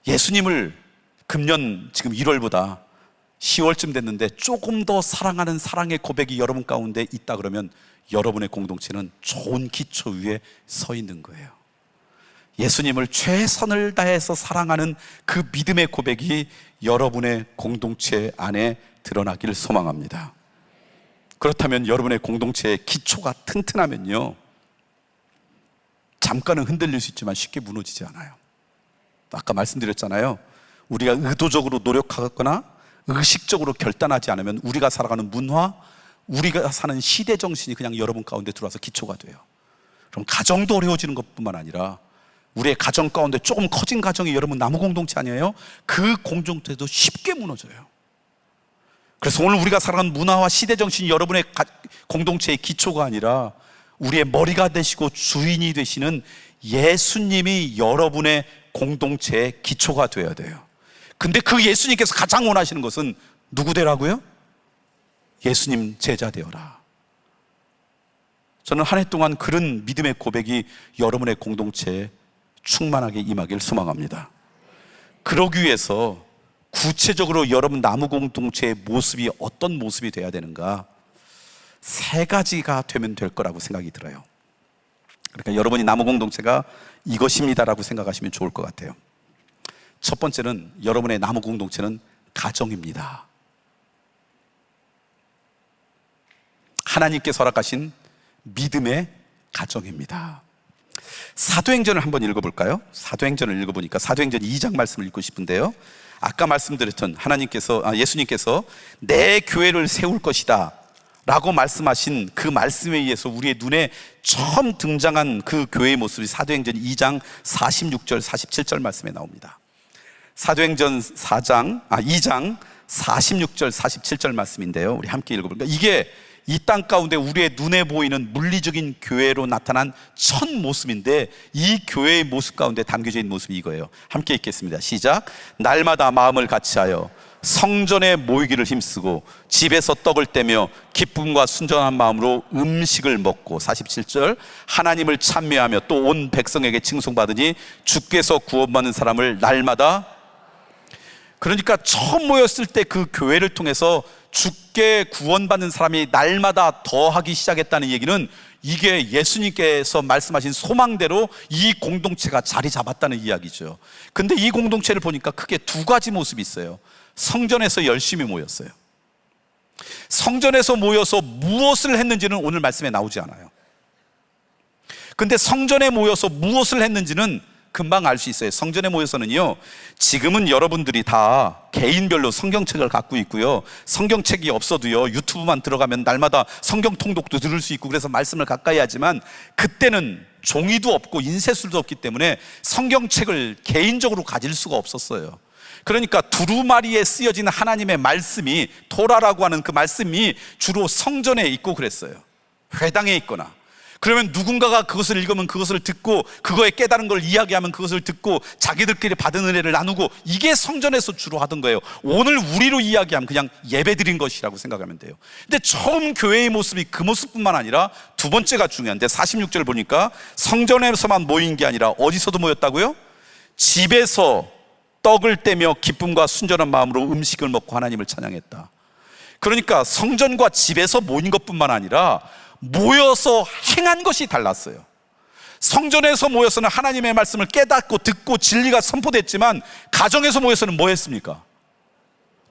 예수님을 금년 지금 1월보다 10월쯤 됐는데 조금 더 사랑하는 사랑의 고백이 여러분 가운데 있다 그러면 여러분의 공동체는 좋은 기초 위에 서 있는 거예요. 예수님을 최선을 다해서 사랑하는 그 믿음의 고백이 여러분의 공동체 안에 드러나기를 소망합니다. 그렇다면 여러분의 공동체의 기초가 튼튼하면요, 잠깐은 흔들릴 수 있지만 쉽게 무너지지 않아요. 아까 말씀드렸잖아요. 우리가 의도적으로 노력하거나 의식적으로 결단하지 않으면 우리가 살아가는 문화, 우리가 사는 시대 정신이 그냥 여러분 가운데 들어와서 기초가 돼요. 그럼 가정도 어려워지는 것뿐만 아니라 우리의 가정 가운데 조금 커진 가정이 여러분 나무 공동체 아니에요? 그 공동체도 쉽게 무너져요. 그래서 오늘 우리가 살아가는 문화와 시대 정신이 여러분의 공동체의 기초가 아니라 우리의 머리가 되시고 주인이 되시는 예수님이 여러분의 공동체의 기초가 되어야 돼요. 근데 그 예수님께서 가장 원하시는 것은 누구 되라고요? 예수님 제자 되어라. 저는 한 해 동안 그런 믿음의 고백이 여러분의 공동체에 충만하게 임하길 소망합니다. 그러기 위해서 구체적으로 여러분 나무 공동체의 모습이 어떤 모습이 돼야 되는가, 3가지가 되면 될 거라고 생각이 들어요. 그러니까 여러분이 나무 공동체가 이것입니다라고 생각하시면 좋을 것 같아요. 첫 번째는 여러분의 나무 공동체는 가정입니다. 하나님께서 허락하신 믿음의 가정입니다. 사도행전을 한번 읽어볼까요? 사도행전을 읽어보니까 사도행전 2장 말씀을 읽고 싶은데요, 아까 말씀드렸던 예수님께서 내 교회를 세울 것이다 라고 말씀하신 그 말씀에 의해서 우리의 눈에 처음 등장한 그 교회의 모습이 사도행전 2장 46절 47절 말씀에 나옵니다. 사도행전 2장 46절 47절 말씀인데요, 우리 함께 읽어볼까요? 이게 이 땅 가운데 우리의 눈에 보이는 물리적인 교회로 나타난 첫 모습인데, 이 교회의 모습 가운데 담겨져 있는 모습이 이거예요. 함께 읽겠습니다. 시작. 날마다 마음을 같이하여 성전에 모이기를 힘쓰고 집에서 떡을 떼며 기쁨과 순전한 마음으로 음식을 먹고, 47절, 하나님을 찬미하며 또 온 백성에게 칭송받으니 주께서 구원받는 사람을 날마다. 그러니까 처음 모였을 때 그 교회를 통해서 주께 구원받는 사람이 날마다 더하기 시작했다는 얘기는, 이게 예수님께서 말씀하신 소망대로 이 공동체가 자리 잡았다는 이야기죠. 근데 이 공동체를 보니까 크게 2가지 모습이 있어요. 성전에서 열심히 모였어요. 성전에서 모여서 무엇을 했는지는 오늘 말씀에 나오지 않아요. 근데 성전에 모여서 무엇을 했는지는 금방 알 수 있어요. 성전에 모여서는요, 지금은 여러분들이 다 개인별로 성경책을 갖고 있고요, 성경책이 없어도요 유튜브만 들어가면 날마다 성경 통독도 들을 수 있고, 그래서 말씀을 가까이 하지만, 그때는 종이도 없고 인쇄술도 없기 때문에 성경책을 개인적으로 가질 수가 없었어요. 그러니까 두루마리에 쓰여진 하나님의 말씀이, 토라라고 하는 그 말씀이 주로 성전에 있고 그랬어요. 회당에 있거나, 그러면 누군가가 그것을 읽으면 그것을 듣고, 그거에 깨달은 걸 이야기하면 그것을 듣고 자기들끼리 받은 은혜를 나누고, 이게 성전에서 주로 하던 거예요. 오늘 우리로 이야기하면 그냥 예배드린 것이라고 생각하면 돼요. 근데 처음 교회의 모습이 그 모습뿐만 아니라 2번째가 중요한데, 46절 보니까 성전에서만 모인 게 아니라 어디서도 모였다고요? 집에서 떡을 떼며 기쁨과 순전한 마음으로 음식을 먹고 하나님을 찬양했다. 그러니까 성전과 집에서 모인 것뿐만 아니라 모여서 행한 것이 달랐어요. 성전에서 모여서는 하나님의 말씀을 깨닫고 듣고 진리가 선포됐지만, 가정에서 모여서는 뭐 했습니까?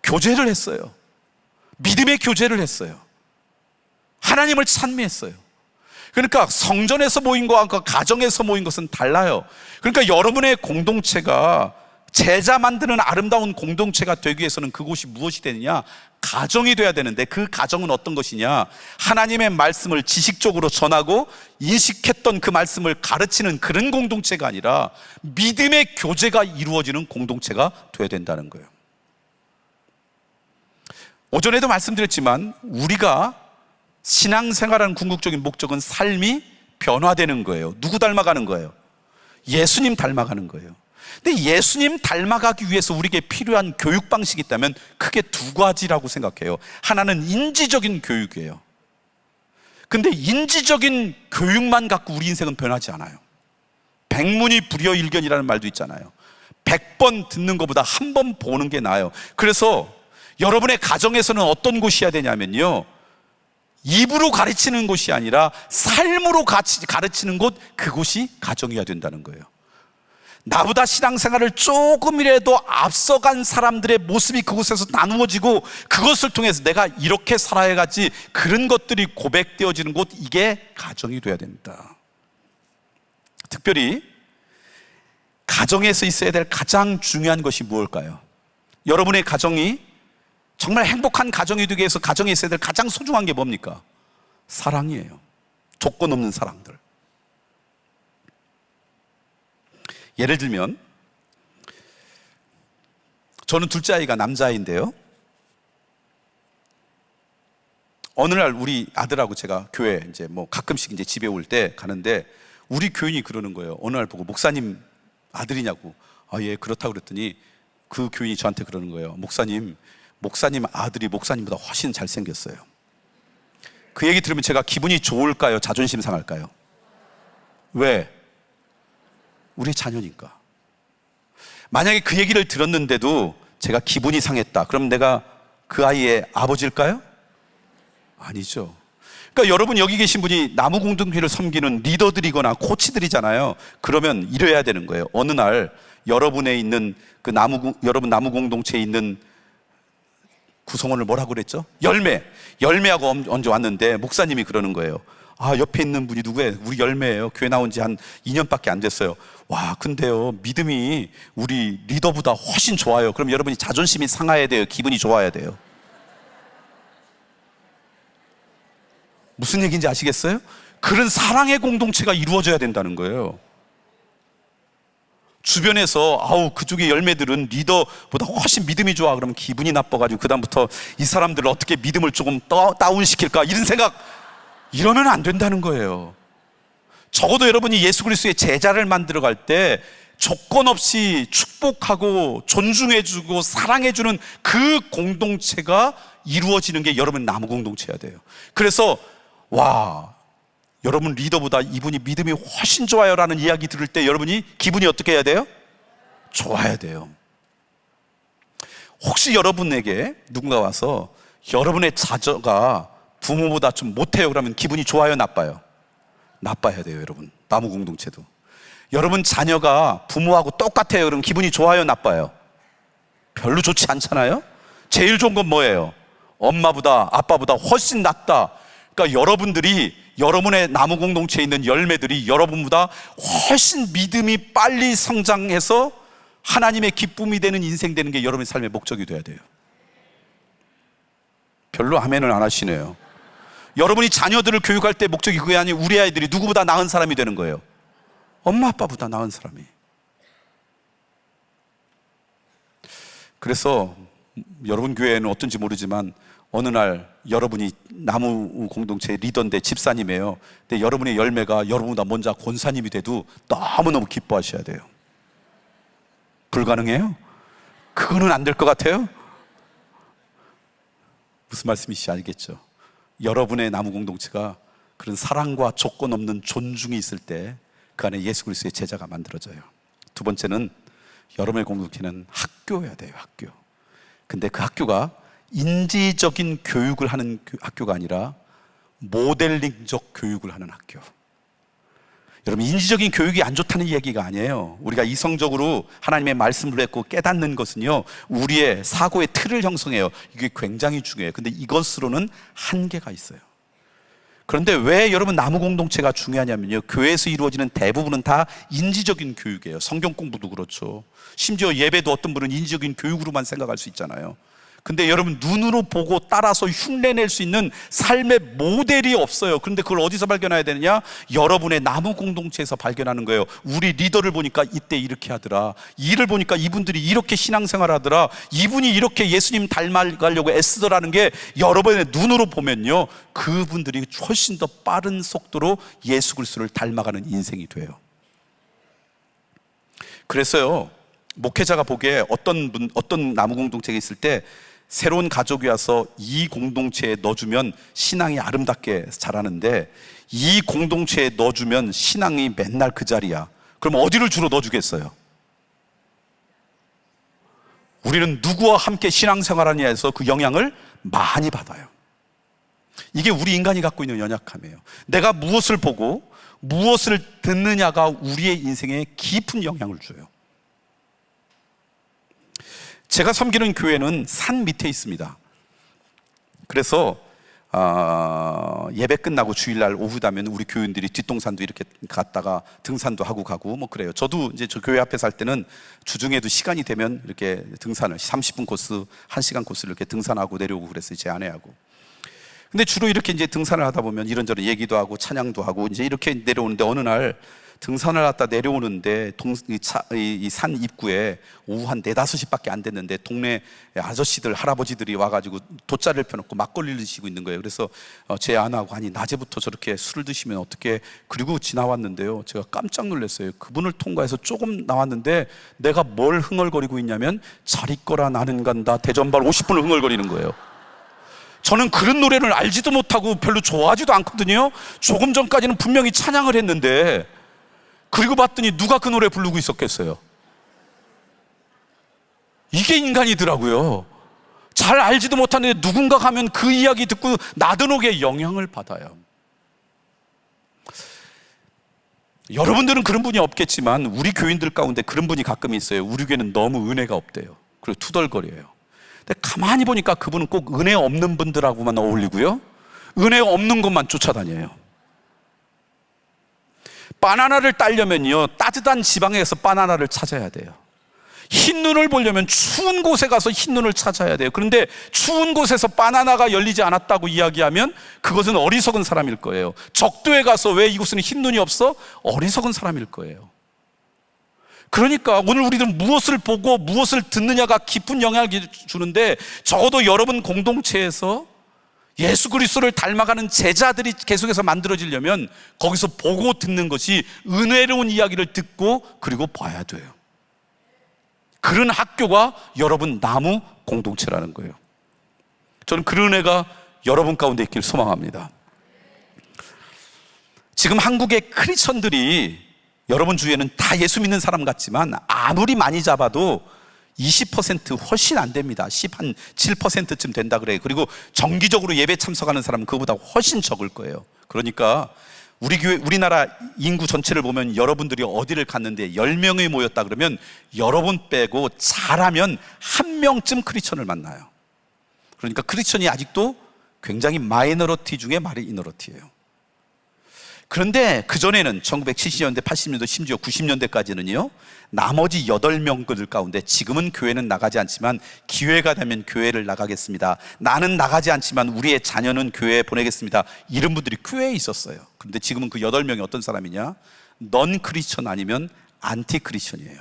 교제를 했어요. 믿음의 교제를 했어요. 하나님을 찬미했어요. 그러니까 성전에서 모인 것과 가정에서 모인 것은 달라요. 그러니까 여러분의 공동체가 제자 만드는 아름다운 공동체가 되기 위해서는 그곳이 무엇이 되느냐? 가정이 돼야 되는데, 그 가정은 어떤 것이냐? 하나님의 말씀을 지식적으로 전하고 인식했던 그 말씀을 가르치는 그런 공동체가 아니라 믿음의 교제가 이루어지는 공동체가 돼야 된다는 거예요. 오전에도 말씀드렸지만, 우리가 신앙생활하는 궁극적인 목적은 삶이 변화되는 거예요. 누구 닮아가는 거예요? 예수님 닮아가는 거예요. 근데 예수님 닮아가기 위해서 우리에게 필요한 교육 방식이 있다면 크게 2가지라고 생각해요. 하나는 인지적인 교육이에요. 근데 인지적인 교육만 갖고 우리 인생은 변하지 않아요. 백문이 불여일견이라는 말도 있잖아요. 100번 듣는 것보다 1번 보는 게 나아요. 그래서 여러분의 가정에서는 어떤 곳이어야 되냐면요, 입으로 가르치는 곳이 아니라 삶으로 가르치는 곳, 그곳이 가정이어야 된다는 거예요. 나보다 신앙생활을 조금이라도 앞서간 사람들의 모습이 그곳에서 나누어지고 그것을 통해서 내가 이렇게 살아야지, 그런 것들이 고백되어지는 곳, 이게 가정이 돼야 됩니다. 특별히 가정에서 있어야 될 가장 중요한 것이 무엇일까요? 여러분의 가정이 정말 행복한 가정이 되기 위해서 가정에 있어야 될 가장 소중한 게 뭡니까? 사랑이에요. 조건 없는 사랑들. 예를 들면 저는 둘째 아이가 남자아이인데요, 어느 날 우리 아들하고 제가 교회 이제 뭐 가끔씩 이제 집에 올 때 가는데 우리 교인이 그러는 거예요. 어느 날 보고 목사님 아들이냐고. 아, 예, 그렇다고 그랬더니 그 교인이 저한테 그러는 거예요. 목사님 아들이 목사님보다 훨씬 잘생겼어요. 그 얘기 들으면 제가 기분이 좋을까요? 자존심 상할까요? 왜? 우리 자녀니까. 만약에 그 얘기를 들었는데도 제가 기분이 상했다, 그럼 내가 그 아이의 아버지일까요? 아니죠. 그러니까 여러분 여기 계신 분이 나무 공동체를 섬기는 리더들이거나 코치들이잖아요. 그러면 이래야 되는 거예요. 어느 날 여러분에 있는 그 여러분 나무 공동체에 있는 구성원을 뭐라고 그랬죠? 열매하고 언제 왔는데 목사님이 그러는 거예요. 아, 옆에 있는 분이 누구예요? 우리 열매예요. 교회 나온 지 한 2년밖에 안 됐어요. 와, 근데요, 믿음이 우리 리더보다 훨씬 좋아요. 그럼 여러분이 자존심이 상해야 돼요? 기분이 좋아야 돼요? 무슨 얘기인지 아시겠어요? 그런 사랑의 공동체가 이루어져야 된다는 거예요. 주변에서 아우 그쪽의 열매들은 리더보다 훨씬 믿음이 좋아, 그러면 기분이 나빠가지고 그 다음부터 이 사람들을 어떻게 믿음을 조금 다운시킬까, 이런 생각, 이러면 안 된다는 거예요. 적어도 여러분이 예수 그리스도의 제자를 만들어갈 때 조건 없이 축복하고 존중해주고 사랑해주는 그 공동체가 이루어지는 게 여러분 나무 공동체여야 돼요. 그래서 와, 여러분 리더보다 이분이 믿음이 훨씬 좋아요 라는 이야기 들을 때 여러분이 기분이 어떻게 해야 돼요? 좋아야 돼요. 혹시 여러분에게 누군가 와서 여러분의 자녀가 부모보다 좀 못해요 그러면 기분이 좋아요, 나빠요? 나빠야 돼요. 여러분 나무 공동체도 여러분 자녀가 부모하고 똑같아요 그러면 기분이 좋아요, 나빠요? 별로 좋지 않잖아요. 제일 좋은 건 뭐예요? 엄마보다 아빠보다 훨씬 낫다. 그러니까 여러분들이, 여러분의 나무 공동체에 있는 열매들이 여러분보다 훨씬 믿음이 빨리 성장해서 하나님의 기쁨이 되는 인생 되는 게 여러분의 삶의 목적이 돼야 돼요. 별로 아멘을 안 하시네요. 여러분이 자녀들을 교육할 때 목적이 그게 아니에요. 우리 아이들이 누구보다 나은 사람이 되는 거예요. 엄마 아빠보다 나은 사람이. 그래서 여러분 교회에는 어떤지 모르지만 어느 날 여러분이 나무 공동체의 리더인데 집사님이에요. 근데 여러분의 열매가 여러분보다 먼저 권사님이 돼도 너무너무 기뻐하셔야 돼요. 불가능해요? 그거는 안 될 것 같아요? 무슨 말씀이신지 알겠죠? 여러분의 나무 공동체가 그런 사랑과 조건 없는 존중이 있을 때 그 안에 예수 그리스도의 제자가 만들어져요. 두 번째는 여러분의 공동체는 학교여야 돼요. 학교. 근데 그 학교가 인지적인 교육을 하는 학교가 아니라 모델링적 교육을 하는 학교. 여러분 인지적인 교육이 안 좋다는 얘기가 아니에요. 우리가 이성적으로 하나님의 말씀을 듣고 깨닫는 것은요, 우리의 사고의 틀을 형성해요. 이게 굉장히 중요해요. 근데 이것으로는 한계가 있어요. 그런데 왜 여러분 나무 공동체가 중요하냐면요, 교회에서 이루어지는 대부분은 다 인지적인 교육이에요. 성경 공부도 그렇죠. 심지어 예배도 어떤 분은 인지적인 교육으로만 생각할 수 있잖아요. 근데 여러분 눈으로 보고 따라서 흉내낼 수 있는 삶의 모델이 없어요. 그런데 그걸 어디서 발견해야 되느냐? 여러분의 나무 공동체에서 발견하는 거예요. 우리 리더를 보니까 이때 이렇게 하더라. 이를 보니까 이분들이 이렇게 신앙생활 하더라. 이분이 이렇게 예수님 닮아가려고 애쓰더라는 게 여러분의 눈으로 보면요, 그분들이 훨씬 더 빠른 속도로 예수 그리스도를 닮아가는 인생이 돼요. 그래서요, 목회자가 보기에 어떤 나무 공동체가 있을 때 새로운 가족이 와서 이 공동체에 넣어주면 신앙이 아름답게 자라는데, 이 공동체에 넣어주면 신앙이 맨날 그 자리야. 그럼 어디를 주로 넣어주겠어요? 우리는 누구와 함께 신앙생활하느냐 해서 그 영향을 많이 받아요. 이게 우리 인간이 갖고 있는 연약함이에요. 내가 무엇을 보고 무엇을 듣느냐가 우리의 인생에 깊은 영향을 줘요. 제가 섬기는 교회는 산 밑에 있습니다. 그래서 예배 끝나고 주일날 오후 되면 우리 교인들이 뒷동산도 이렇게 갔다가 등산도 하고 가고 뭐 그래요. 저도 이제 저 교회 앞에 살 때는 주중에도 시간이 되면 이렇게 등산을 30분 코스, 1시간 코스를 이렇게 등산하고 내려오고 그랬어요. 제 아내하고. 근데 주로 이렇게 이제 등산을 하다 보면 이런저런 얘기도 하고 찬양도 하고 이제 이렇게 내려오는데 어느 날 등산을 갔다 내려오는데 이 산 입구에 오후 한 4-5시밖에 안 됐는데 동네 아저씨들 할아버지들이 와가지고 돗자리를 펴놓고 막걸리를 드시고 있는 거예요. 그래서 제 아내하고 아니 낮에부터 저렇게 술을 드시면 어떻게, 그리고 지나왔는데요, 제가 깜짝 놀랐어요. 그분을 통과해서 조금 나왔는데 내가 뭘 흥얼거리고 있냐면 잘 있거라 나는 간다 대전발 50분을 흥얼거리는 거예요. 저는 그런 노래를 알지도 못하고 별로 좋아하지도 않거든요. 조금 전까지는 분명히 찬양을 했는데, 그리고 봤더니 누가 그 노래 부르고 있었겠어요? 이게 인간이더라고요. 잘 알지도 못하는데 누군가 가면 그 이야기 듣고 나드노게 영향을 받아요. 여러분들은 그런 분이 없겠지만 우리 교인들 가운데 그런 분이 가끔 있어요. 우리 교회는 너무 은혜가 없대요. 그리고 투덜거려요. 근데 가만히 보니까 그분은 꼭 은혜 없는 분들하고만 어울리고요, 은혜 없는 것만 쫓아다녀요. 바나나를 따려면요, 따뜻한 지방에 서 바나나를 찾아야 돼요. 흰눈을 보려면 추운 곳에 가서 흰눈을 찾아야 돼요. 그런데 추운 곳에서 바나나가 열리지 않았다고 이야기하면 그것은 어리석은 사람일 거예요. 적도에 가서 왜 이곳에는 흰눈이 없어? 어리석은 사람일 거예요. 그러니까 오늘 우리들은 무엇을 보고 무엇을 듣느냐가 깊은 영향을 주는데, 적어도 여러분 공동체에서 예수 그리스도를 닮아가는 제자들이 계속해서 만들어지려면 거기서 보고 듣는 것이 은혜로운 이야기를 듣고 그리고 봐야 돼요. 그런 학교가 여러분 나무 공동체라는 거예요. 저는 그런 은혜가 여러분 가운데 있길 소망합니다. 지금 한국의 크리스천들이 여러분 주위에는 다 예수 믿는 사람 같지만 아무리 많이 잡아도 20% 훨씬 안 됩니다. 7%쯤 된다 그래요. 그리고 정기적으로 예배 참석하는 사람은 그보다 훨씬 적을 거예요. 그러니까 우리 교회, 우리나라 인구 전체를 보면 여러분들이 어디를 갔는데 10명이 모였다 그러면 여러분 빼고 잘하면 1명쯤 크리스천을 만나요. 그러니까 크리스천이 아직도 굉장히 마이너리티 중에 마이너리티예요. 그런데 그전에는 1970년대, 80년대, 심지어 90년대까지는요, 나머지 8명들 가운데 지금은 교회는 나가지 않지만 기회가 되면 교회를 나가겠습니다, 나는 나가지 않지만 우리의 자녀는 교회에 보내겠습니다, 이런 분들이 교회에 있었어요. 그런데 지금은 그 8명이 어떤 사람이냐? 넌 크리스천 아니면 안티 크리스천이에요.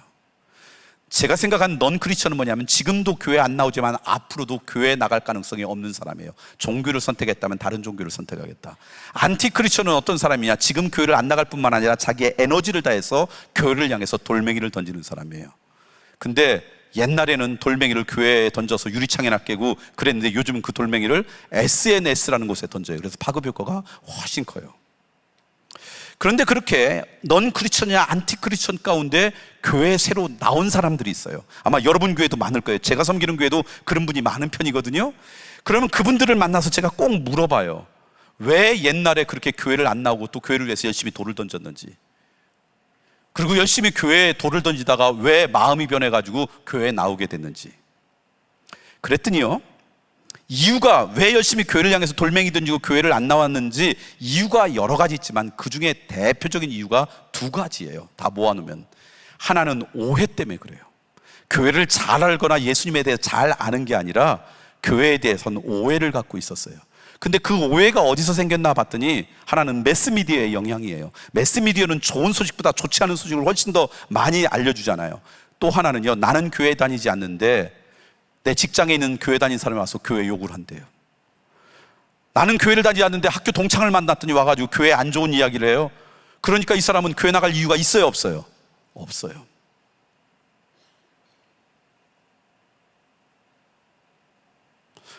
제가 생각하는 넌 크리스천은 뭐냐면 지금도 교회 안 나오지만 앞으로도 교회에 나갈 가능성이 없는 사람이에요. 종교를 선택했다면 다른 종교를 선택하겠다. 안티 크리스천은 어떤 사람이냐? 지금 교회를 안 나갈 뿐만 아니라 자기의 에너지를 다해서 교회를 향해서 돌멩이를 던지는 사람이에요. 근데 옛날에는 돌멩이를 교회에 던져서 유리창에나 깨고 그랬는데 요즘은 그 돌멩이를 SNS라는 곳에 던져요. 그래서 파급 효과가 훨씬 커요. 그런데 그렇게 넌 크리스천이나 안티 크리스천 가운데 교회에 새로 나온 사람들이 있어요. 아마 여러분 교회도 많을 거예요. 제가 섬기는 교회도 그런 분이 많은 편이거든요. 그러면 그분들을 만나서 제가 꼭 물어봐요. 왜 옛날에 그렇게 교회를 안 나오고 또 교회를 위해서 열심히 돌을 던졌는지, 그리고 열심히 교회에 돌을 던지다가 왜 마음이 변해가지고 교회에 나오게 됐는지. 그랬더니요, 이유가 왜 열심히 교회를 향해서 돌멩이 던지고 교회를 안 나왔는지 이유가 여러 가지 있지만 그 중에 대표적인 이유가 2가지예요. 다 모아놓으면. 하나는 오해 때문에 그래요. 교회를 잘 알거나 예수님에 대해 잘 아는 게 아니라 교회에 대해서는 오해를 갖고 있었어요. 근데 그 오해가 어디서 생겼나 봤더니 하나는 매스미디어의 영향이에요. 매스미디어는 좋은 소식보다 좋지 않은 소식을 훨씬 더 많이 알려주잖아요. 또 하나는요, 나는 교회 다니지 않는데 내 직장에 있는 교회 다니는 사람이 와서 교회 욕을 한대요. 나는 교회를 다니지 않는데 학교 동창을 만났더니 와가지고 교회에 안 좋은 이야기를 해요. 그러니까 이 사람은 교회 나갈 이유가 있어요, 없어요? 없어요.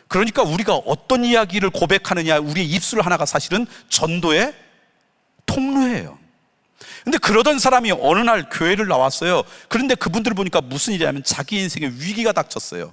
그러니까 우리가 어떤 이야기를 고백하느냐, 우리의 입술 하나가 사실은 전도의 통로예요. 근데 그러던 사람이 어느 날 교회를 나왔어요. 그런데 그분들을 보니까 무슨 일이냐면 자기 인생에 위기가 닥쳤어요.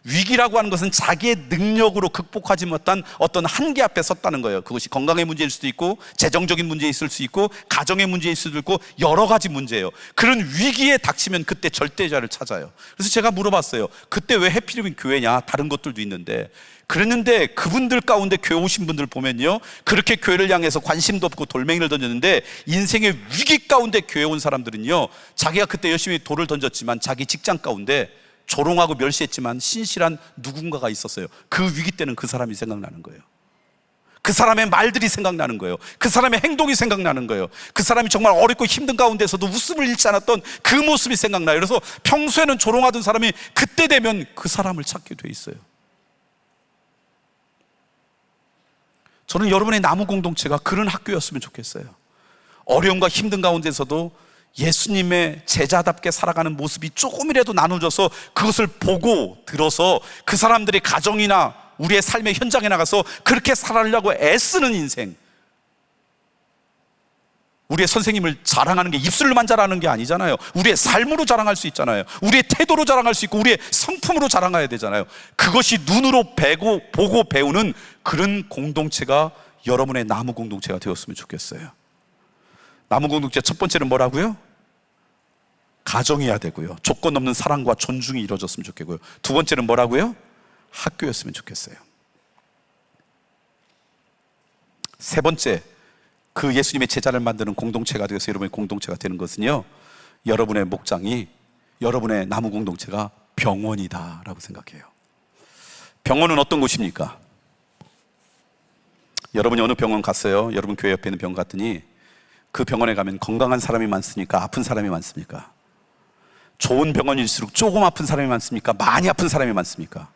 위기라고 하는 것은 자기의 능력으로 극복하지 못한 어떤 한계 앞에 섰다는 거예요. 그것이 건강의 문제일 수도 있고, 재정적인 문제일 수도 있고, 가정의 문제일 수도 있고, 여러 가지 문제예요. 그런 위기에 닥치면 그때 절대자를 찾아요. 그래서 제가 물어봤어요. 그때 왜 해필이면 교회냐? 다른 것들도 있는데. 그랬는데 그분들 가운데 교회 오신 분들 보면요, 그렇게 교회를 향해서 관심도 없고 돌멩이를 던졌는데 인생의 위기 가운데 교회 온 사람들은요, 자기가 그때 열심히 돌을 던졌지만 자기 직장 가운데 조롱하고 멸시했지만 신실한 누군가가 있었어요. 그 위기 때는 그 사람이 생각나는 거예요. 그 사람의 말들이 생각나는 거예요. 그 사람의 행동이 생각나는 거예요. 그 사람이 정말 어렵고 힘든 가운데서도 웃음을 잃지 않았던 그 모습이 생각나요. 그래서 평소에는 조롱하던 사람이 그때 되면 그 사람을 찾게 돼 있어요. 저는 여러분의 나무 공동체가 그런 학교였으면 좋겠어요. 어려움과 힘든 가운데서도 예수님의 제자답게 살아가는 모습이 조금이라도 나눠져서 그것을 보고 들어서 그 사람들의 가정이나 우리의 삶의 현장에 나가서 그렇게 살아가려고 애쓰는 인생. 우리의 선생님을 자랑하는 게 입술로만 자랑하는 게 아니잖아요. 우리의 삶으로 자랑할 수 있잖아요. 우리의 태도로 자랑할 수 있고, 우리의 성품으로 자랑해야 되잖아요. 그것이 눈으로 보고 배우는 그런 공동체가 여러분의 나무 공동체가 되었으면 좋겠어요. 나무 공동체 첫 번째는 뭐라고요? 가정이어야 되고요. 조건 없는 사랑과 존중이 이루어졌으면 좋겠고요. 두 번째는 뭐라고요? 학교였으면 좋겠어요. 세 번째, 그 예수님의 제자를 만드는 공동체가 되어서 여러분의 공동체가 되는 것은요, 여러분의 목장이, 여러분의 나무 공동체가 병원이다라고 생각해요. 병원은 어떤 곳입니까? 여러분이 어느 병원 갔어요? 여러분 교회 옆에 있는 병원 갔더니 그 병원에 가면 건강한 사람이 많습니까? 아픈 사람이 많습니까? 좋은 병원일수록 조금 아픈 사람이 많습니까? 많이 아픈 사람이 많습니까?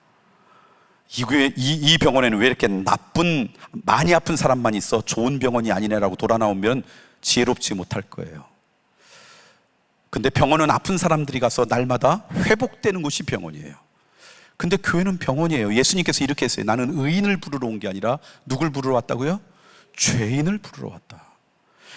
이 병원에는 왜 이렇게 많이 아픈 사람만 있어 좋은 병원이 아니네라고 돌아 나오면 지혜롭지 못할 거예요. 근데 병원은 아픈 사람들이 가서 날마다 회복되는 곳이 병원이에요. 근데 교회는 병원이에요. 예수님께서 이렇게 했어요. 나는 의인을 부르러 온 게 아니라 누굴 부르러 왔다고요? 죄인을 부르러 왔다.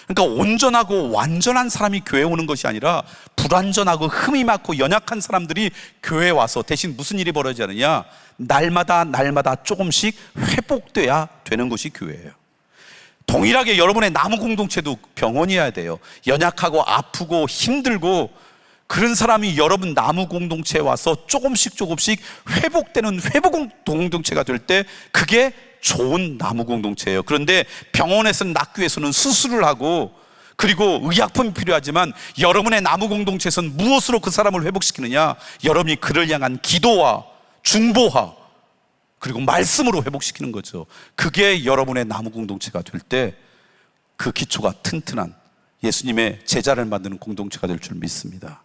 그러니까 온전하고 완전한 사람이 교회에 오는 것이 아니라 불완전하고 흠이 많고 연약한 사람들이 교회에 와서 대신 무슨 일이 벌어지지 않느냐? 날마다 조금씩 회복돼야 되는 것이 교회예요. 동일하게 여러분의 나무 공동체도 병원이어야 돼요. 연약하고 아프고 힘들고 그런 사람이 여러분 나무 공동체에 와서 조금씩 회복되는 회복 공동체가 될 때 그게 좋은 나무 공동체예요. 그런데 병원에서는 낫기 위해서는 수술을 하고 그리고 의약품이 필요하지만 여러분의 나무 공동체에서는 무엇으로 그 사람을 회복시키느냐? 여러분이 그를 향한 기도와 중보와 그리고 말씀으로 회복시키는 거죠. 그게 여러분의 나무 공동체가 될 때 그 기초가 튼튼한 예수님의 제자를 만드는 공동체가 될 줄 믿습니다.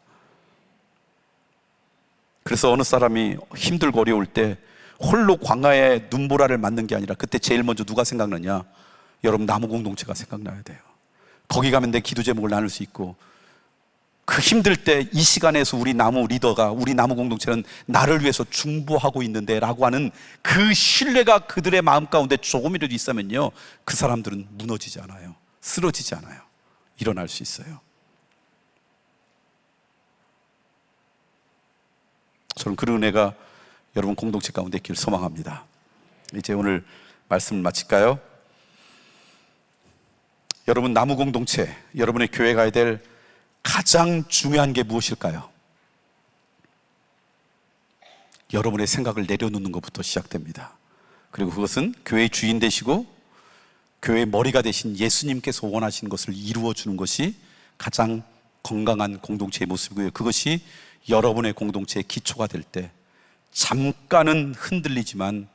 그래서 어느 사람이 힘들고 어려울 때 홀로 광야에 눈보라를 맞는 게 아니라 그때 제일 먼저 누가 생각나냐? 여러분 나무 공동체가 생각나야 돼요. 거기 가면 내 기도 제목을 나눌 수 있고 그 힘들 때 이 시간에서 우리 나무 리더가 우리 나무 공동체는 나를 위해서 중보하고 있는데 라고 하는 그 신뢰가 그들의 마음 가운데 조금이라도 있으면요, 그 사람들은 무너지지 않아요. 쓰러지지 않아요. 일어날 수 있어요. 저는 그런 은혜가 여러분 공동체 가운데 있기를 소망합니다. 이제 오늘 말씀을 마칠까요? 여러분 나무 공동체, 여러분의 교회 가야 될 가장 중요한 게 무엇일까요? 여러분의 생각을 내려놓는 것부터 시작됩니다. 그리고 그것은 교회의 주인 되시고 교회의 머리가 되신 예수님께서 원하시는 것을 이루어주는 것이 가장 건강한 공동체의 모습이고요. 그것이 여러분의 공동체의 기초가 될 때 잠깐은 흔들리지만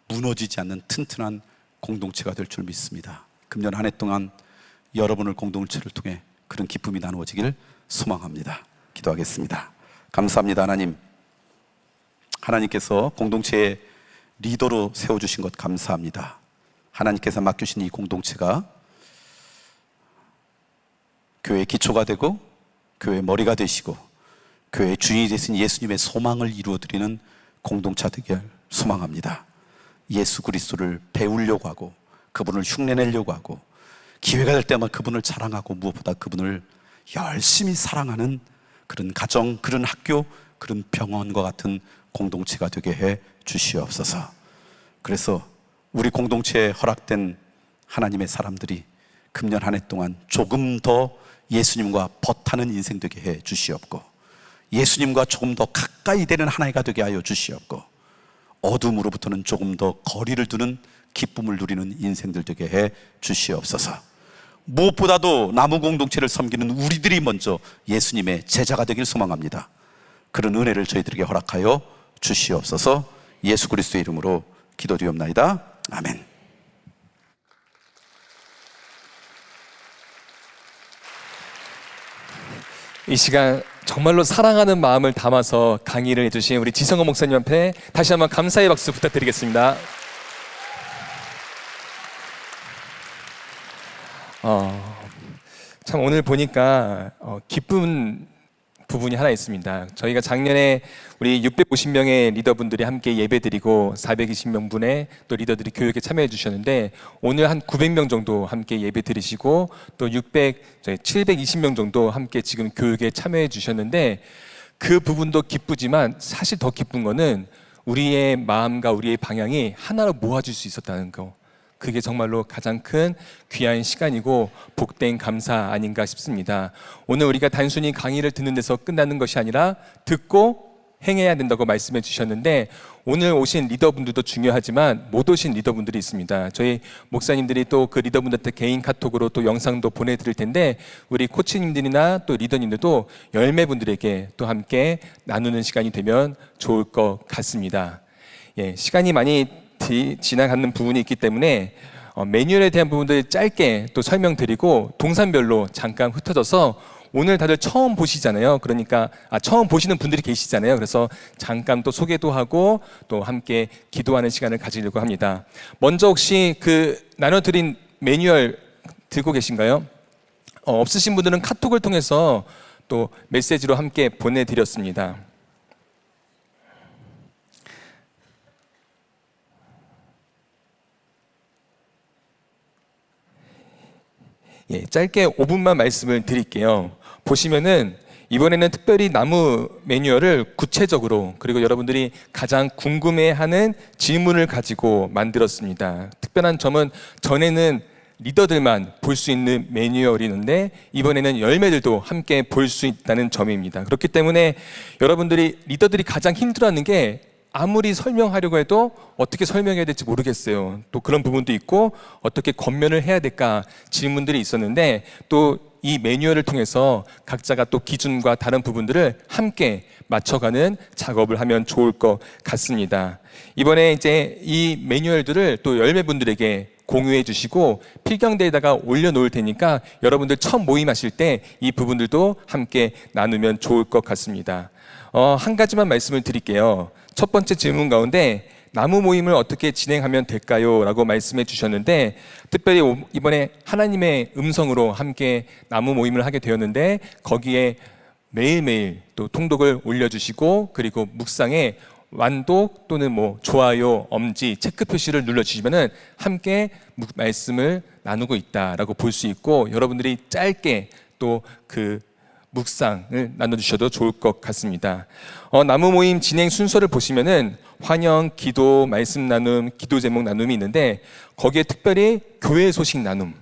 무너지지 않는 튼튼한 공동체가 될 줄 믿습니다. 금년 한 해 동안 여러분을 공동체를 통해 그런 기쁨이 나누어지길 소망합니다. 기도하겠습니다. 감사합니다. 하나님, 하나님께서 공동체의 리더로 세워주신 것 감사합니다. 하나님께서 맡기신 이 공동체가 교회의 기초가 되고 교회의 머리가 되시고 교회의 주인이 되신 예수님의 소망을 이루어드리는 공동체 되길 소망합니다. 예수 그리스도를 배우려고 하고 그분을 흉내내려고 하고 기회가 될 때마다 그분을 자랑하고 무엇보다 그분을 열심히 사랑하는 그런 가정, 그런 학교, 그런 병원과 같은 공동체가 되게 해 주시옵소서. 그래서 우리 공동체에 허락된 하나님의 사람들이 금년 한 해 동안 조금 더 예수님과 벗하는 인생 되게 해 주시옵고, 예수님과 조금 더 가까이 되는 한 해가 되게 하여 주시옵고, 어둠으로부터는 조금 더 거리를 두는 기쁨을 누리는 인생들 되게 해 주시옵소서. 무엇보다도 나무 공동체를 섬기는 우리들이 먼저 예수님의 제자가 되길 소망합니다. 그런 은혜를 저희들에게 허락하여 주시옵소서. 예수 그리스도의 이름으로 기도드리옵나이다. 아멘. 이 시간 정말로 사랑하는 마음을 담아서 강의를 해주신 우리 지성호 목사님 앞에 다시 한번 감사의 박수 부탁드리겠습니다. 참 오늘 보니까 기쁜 부분이 하나 있습니다. 저희가 작년에 우리 650명의 리더분들이 함께 예배드리고 420명분의 또 리더들이 교육에 참여해 주셨는데, 오늘 한 900명 정도 함께 예배드리시고 또 720명 정도 함께 지금 교육에 참여해 주셨는데, 그 부분도 기쁘지만 사실 더 기쁜 거는 우리의 마음과 우리의 방향이 하나로 모아질 수 있었다는 거. 그게 정말로 가장 큰 귀한 시간이고 복된 감사 아닌가 싶습니다. 오늘 우리가 단순히 강의를 듣는 데서 끝나는 것이 아니라 듣고 행해야 된다고 말씀해 주셨는데, 오늘 오신 리더분들도 중요하지만 못 오신 리더분들이 있습니다. 저희 목사님들이 또 그 리더분들한테 개인 카톡으로 또 영상도 보내드릴 텐데, 우리 코치님들이나 또 리더님들도 열매분들에게 또 함께 나누는 시간이 되면 좋을 것 같습니다. 시간이 많이 지나가는 부분이 있기 때문에 매뉴얼에 대한 부분들 짧게 또 설명드리고, 동산별로 잠깐 흩어져서 오늘 다들 처음 보시잖아요. 그러니까 처음 보시는 분들이 계시잖아요. 그래서 잠깐 또 소개도 하고 또 함께 기도하는 시간을 가지려고 합니다. 먼저 혹시 그 나눠드린 매뉴얼 들고 계신가요? 없으신 분들은 카톡을 통해서 또 메시지로 함께 보내드렸습니다. 짧게 5분만 말씀을 드릴게요. 보시면은 이번에는 특별히 나무 매뉴얼을 구체적으로, 그리고 여러분들이 가장 궁금해하는 질문을 가지고 만들었습니다. 특별한 점은 전에는 리더들만 볼 수 있는 매뉴얼이는데 이번에는 열매들도 함께 볼 수 있다는 점입니다. 그렇기 때문에 여러분들이, 리더들이 가장 힘들어하는 게 아무리 설명하려고 해도 어떻게 설명해야 될지 모르겠어요. 또 그런 부분도 있고 어떻게 권면을 해야 될까 질문들이 있었는데, 또 이 매뉴얼을 통해서 각자가 또 기준과 다른 부분들을 함께 맞춰가는 작업을 하면 좋을 것 같습니다. 이번에 이제 이 매뉴얼들을 또 열매분들에게 공유해 주시고 필경대에다가 올려놓을 테니까 여러분들 처음 모임하실 때 이 부분들도 함께 나누면 좋을 것 같습니다. 한 가지만 말씀을 드릴게요. 첫 번째 질문 가운데 나무 모임을 어떻게 진행하면 될까요? 라고 말씀해 주셨는데, 특별히 이번에 하나님의 음성으로 함께 나무 모임을 하게 되었는데, 거기에 매일매일 또 통독을 올려주시고, 그리고 묵상에 완독 또는 좋아요, 엄지, 체크 표시를 눌러주시면은 함께 말씀을 나누고 있다라고 볼 수 있고, 여러분들이 짧게 또 그 묵상을 나눠주셔도 좋을 것 같습니다. 나무 모임 진행 순서를 보시면은 환영, 기도, 말씀 나눔, 기도 제목 나눔이 있는데, 거기에 특별히 교회 소식 나눔,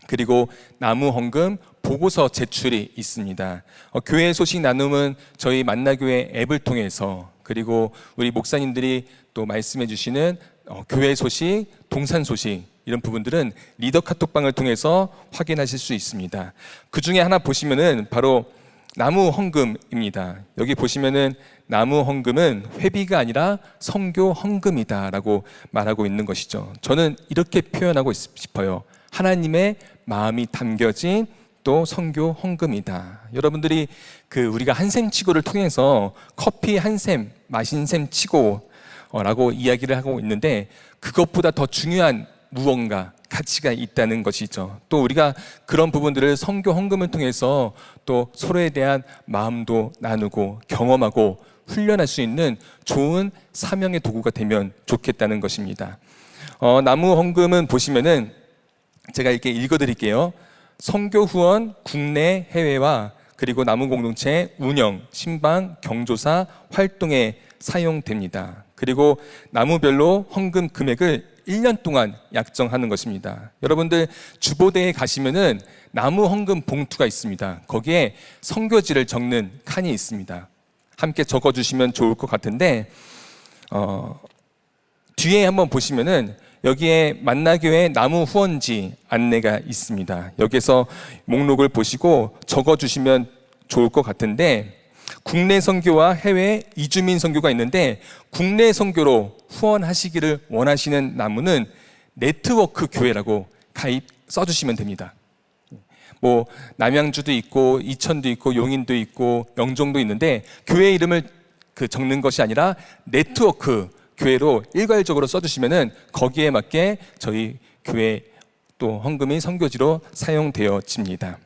그리고 나무 헌금 보고서 제출이 있습니다. 교회 소식 나눔은 저희 만나교회 앱을 통해서, 그리고 우리 목사님들이 또 말씀해 주시는 교회 소식, 동산 소식, 이런 부분들은 리더 카톡방을 통해서 확인하실 수 있습니다. 그 중에 하나 보시면은 바로 나무 헌금입니다. 여기 보시면은 나무 헌금은 회비가 아니라 선교 헌금이다라고 말하고 있는 것이죠. 저는 이렇게 표현하고 싶어요. 하나님의 마음이 담겨진 또 선교 헌금이다. 여러분들이 우리가 한샘 치고를 통해서 커피 한 샘 마신 셈 치고라고 이야기를 하고 있는데, 그것보다 더 중요한 무언가 가치가 있다는 것이죠. 또 우리가 그런 부분들을 선교 헌금을 통해서 또 서로에 대한 마음도 나누고 경험하고 훈련할 수 있는 좋은 사명의 도구가 되면 좋겠다는 것입니다. 나무 헌금은 보시면은 제가 이렇게 읽어드릴게요. 선교 후원 국내 해외와 그리고 나무 공동체 운영, 신방, 경조사 활동에 사용됩니다. 그리고 나무별로 헌금 금액을 1년 동안 약정하는 것입니다. 여러분들 주보대에 가시면은 나무 헌금 봉투가 있습니다. 거기에 선교지를 적는 칸이 있습니다. 함께 적어주시면 좋을 것 같은데 뒤에 한번 보시면은 여기에 만나교회 나무 후원지 안내가 있습니다. 여기서 목록을 보시고 적어주시면 좋을 것 같은데 국내 선교와 해외 이주민 선교가 있는데 국내 선교로 후원하시기를 원하시는 나무는 네트워크 교회라고 써주시면 됩니다. 뭐 남양주도 있고 이천도 있고 용인도 있고 영종도 있는데 교회 이름을 적는 것이 아니라 네트워크 교회로 일괄적으로 써주시면은 거기에 맞게 저희 교회 또 헌금이 선교지로 사용되어집니다.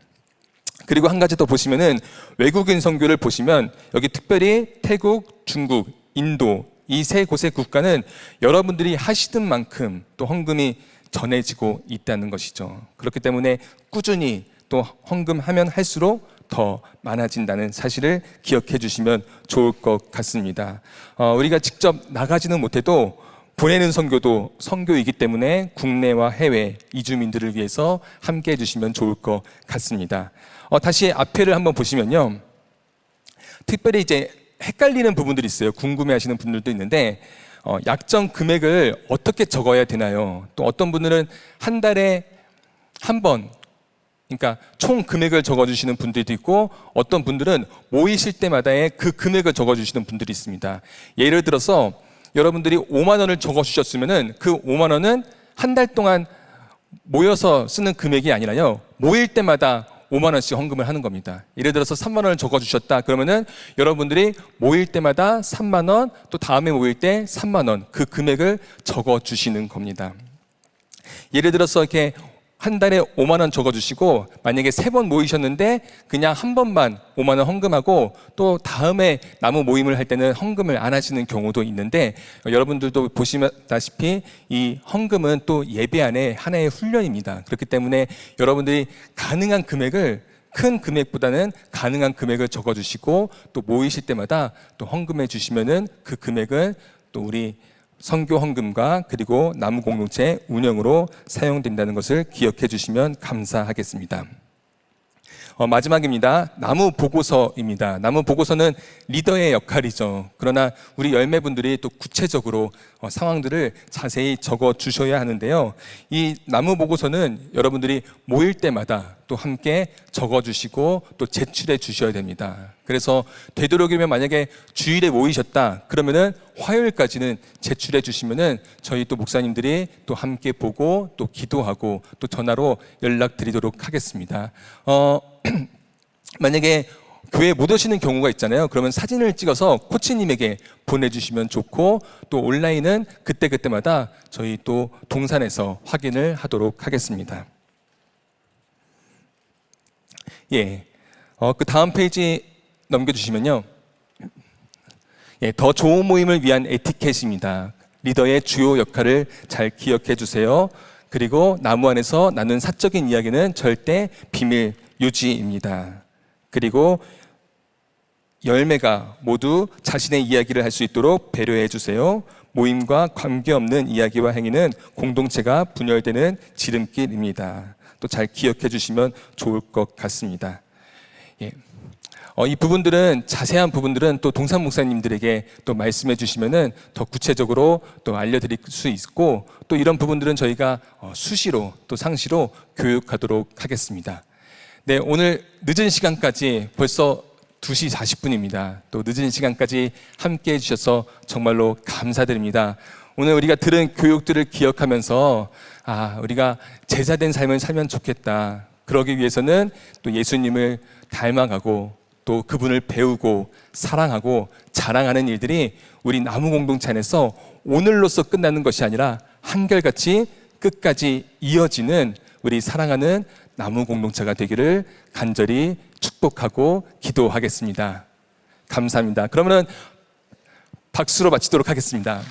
그리고 한 가지 더 보시면은 외국인 선교를 보시면 여기 특별히 태국, 중국, 인도 이 세 곳의 국가는 여러분들이 하시던 만큼 또 헌금이 전해지고 있다는 것이죠. 그렇기 때문에 꾸준히 또 헌금하면 할수록 더 많아진다는 사실을 기억해 주시면 좋을 것 같습니다. 우리가 직접 나가지는 못해도 보내는 선교도 선교이기 때문에 국내와 해외 이주민들을 위해서 함께 해주시면 좋을 것 같습니다. 다시 앞에를 한번 보시면요, 특별히 이제 헷갈리는 부분들이 있어요. 궁금해하시는 분들도 있는데 약정 금액을 어떻게 적어야 되나요? 또 어떤 분들은 한 달에 한 번, 그러니까 총 금액을 적어주시는 분들도 있고 어떤 분들은 모이실 때마다의 그 금액을 적어주시는 분들이 있습니다. 예를 들어서 여러분들이 5만 원을 적어주셨으면은 그 5만 원은 한 달 동안 모여서 쓰는 금액이 아니라요, 모일 때마다 5만 원씩 헌금을 하는 겁니다. 예를 들어서 3만 원을 적어주셨다 그러면은 여러분들이 모일 때마다 3만 원, 또 다음에 모일 때 3만 원, 그 금액을 적어주시는 겁니다. 예를 들어서 이렇게 한 달에 5만 원 적어주시고 만약에 3번 모이셨는데 그냥 한 번만 5만 원 헌금하고 또 다음에 나무 모임을 할 때는 헌금을 안 하시는 경우도 있는데 여러분들도 보시다시피 이 헌금은 또 예배 안에 하나의 훈련입니다. 그렇기 때문에 여러분들이 가능한 금액을 큰 금액보다는 가능한 금액을 적어주시고 또 모이실 때마다 또 헌금해 주시면은 그 금액은 또 우리 선교 헌금과 그리고 나무 공동체 운영으로 사용된다는 것을 기억해 주시면 감사하겠습니다. 마지막입니다. 나무 보고서입니다. 나무 보고서는 리더의 역할이죠. 그러나 우리 열매분들이 또 구체적으로 상황들을 자세히 적어 주셔야 하는데요. 이 나무 보고서는 여러분들이 모일 때마다 또 함께 적어 주시고 또 제출해 주셔야 됩니다. 그래서 되도록이면 만약에 주일에 모이셨다 그러면은 화요일까지는 제출해 주시면은 저희 또 목사님들이 또 함께 보고 또 기도하고 또 전화로 연락드리도록 하겠습니다. 만약에 교회에 못 오시는 경우가 있잖아요. 그러면 사진을 찍어서 코치님에게 보내주시면 좋고 또 온라인은 그때그때마다 저희 또 동산에서 확인을 하도록 하겠습니다. 예, 그 다음 페이지 넘겨주시면요, 예, 더 좋은 모임을 위한 에티켓입니다. 리더의 주요 역할을 잘 기억해 주세요. 그리고 나무 안에서 나눈 사적인 이야기는 절대 비밀 유지입니다. 그리고 열매가 모두 자신의 이야기를 할 수 있도록 배려해 주세요. 모임과 관계없는 이야기와 행위는 공동체가 분열되는 지름길입니다. 또 잘 기억해 주시면 좋을 것 같습니다. 예. 이 부분들은 자세한 부분들은 또 동산 목사님들에게 또 말씀해 주시면은 더 구체적으로 또 알려드릴 수 있고 또 이런 부분들은 저희가 수시로 또 상시로 교육하도록 하겠습니다. 네, 오늘 늦은 시간까지 벌써 2시 40분입니다. 또 늦은 시간까지 함께 해주셔서 정말로 감사드립니다. 오늘 우리가 들은 교육들을 기억하면서 우리가 제자된 삶을 살면 좋겠다. 그러기 위해서는 또 예수님을 닮아가고 또 그분을 배우고 사랑하고 자랑하는 일들이 우리 나무 공동체 안에서 오늘로서 끝나는 것이 아니라 한결같이 끝까지 이어지는 우리 사랑하는 나무 공동체가 되기를 간절히 축복하고 기도하겠습니다. 감사합니다. 그러면은 박수로 마치도록 하겠습니다.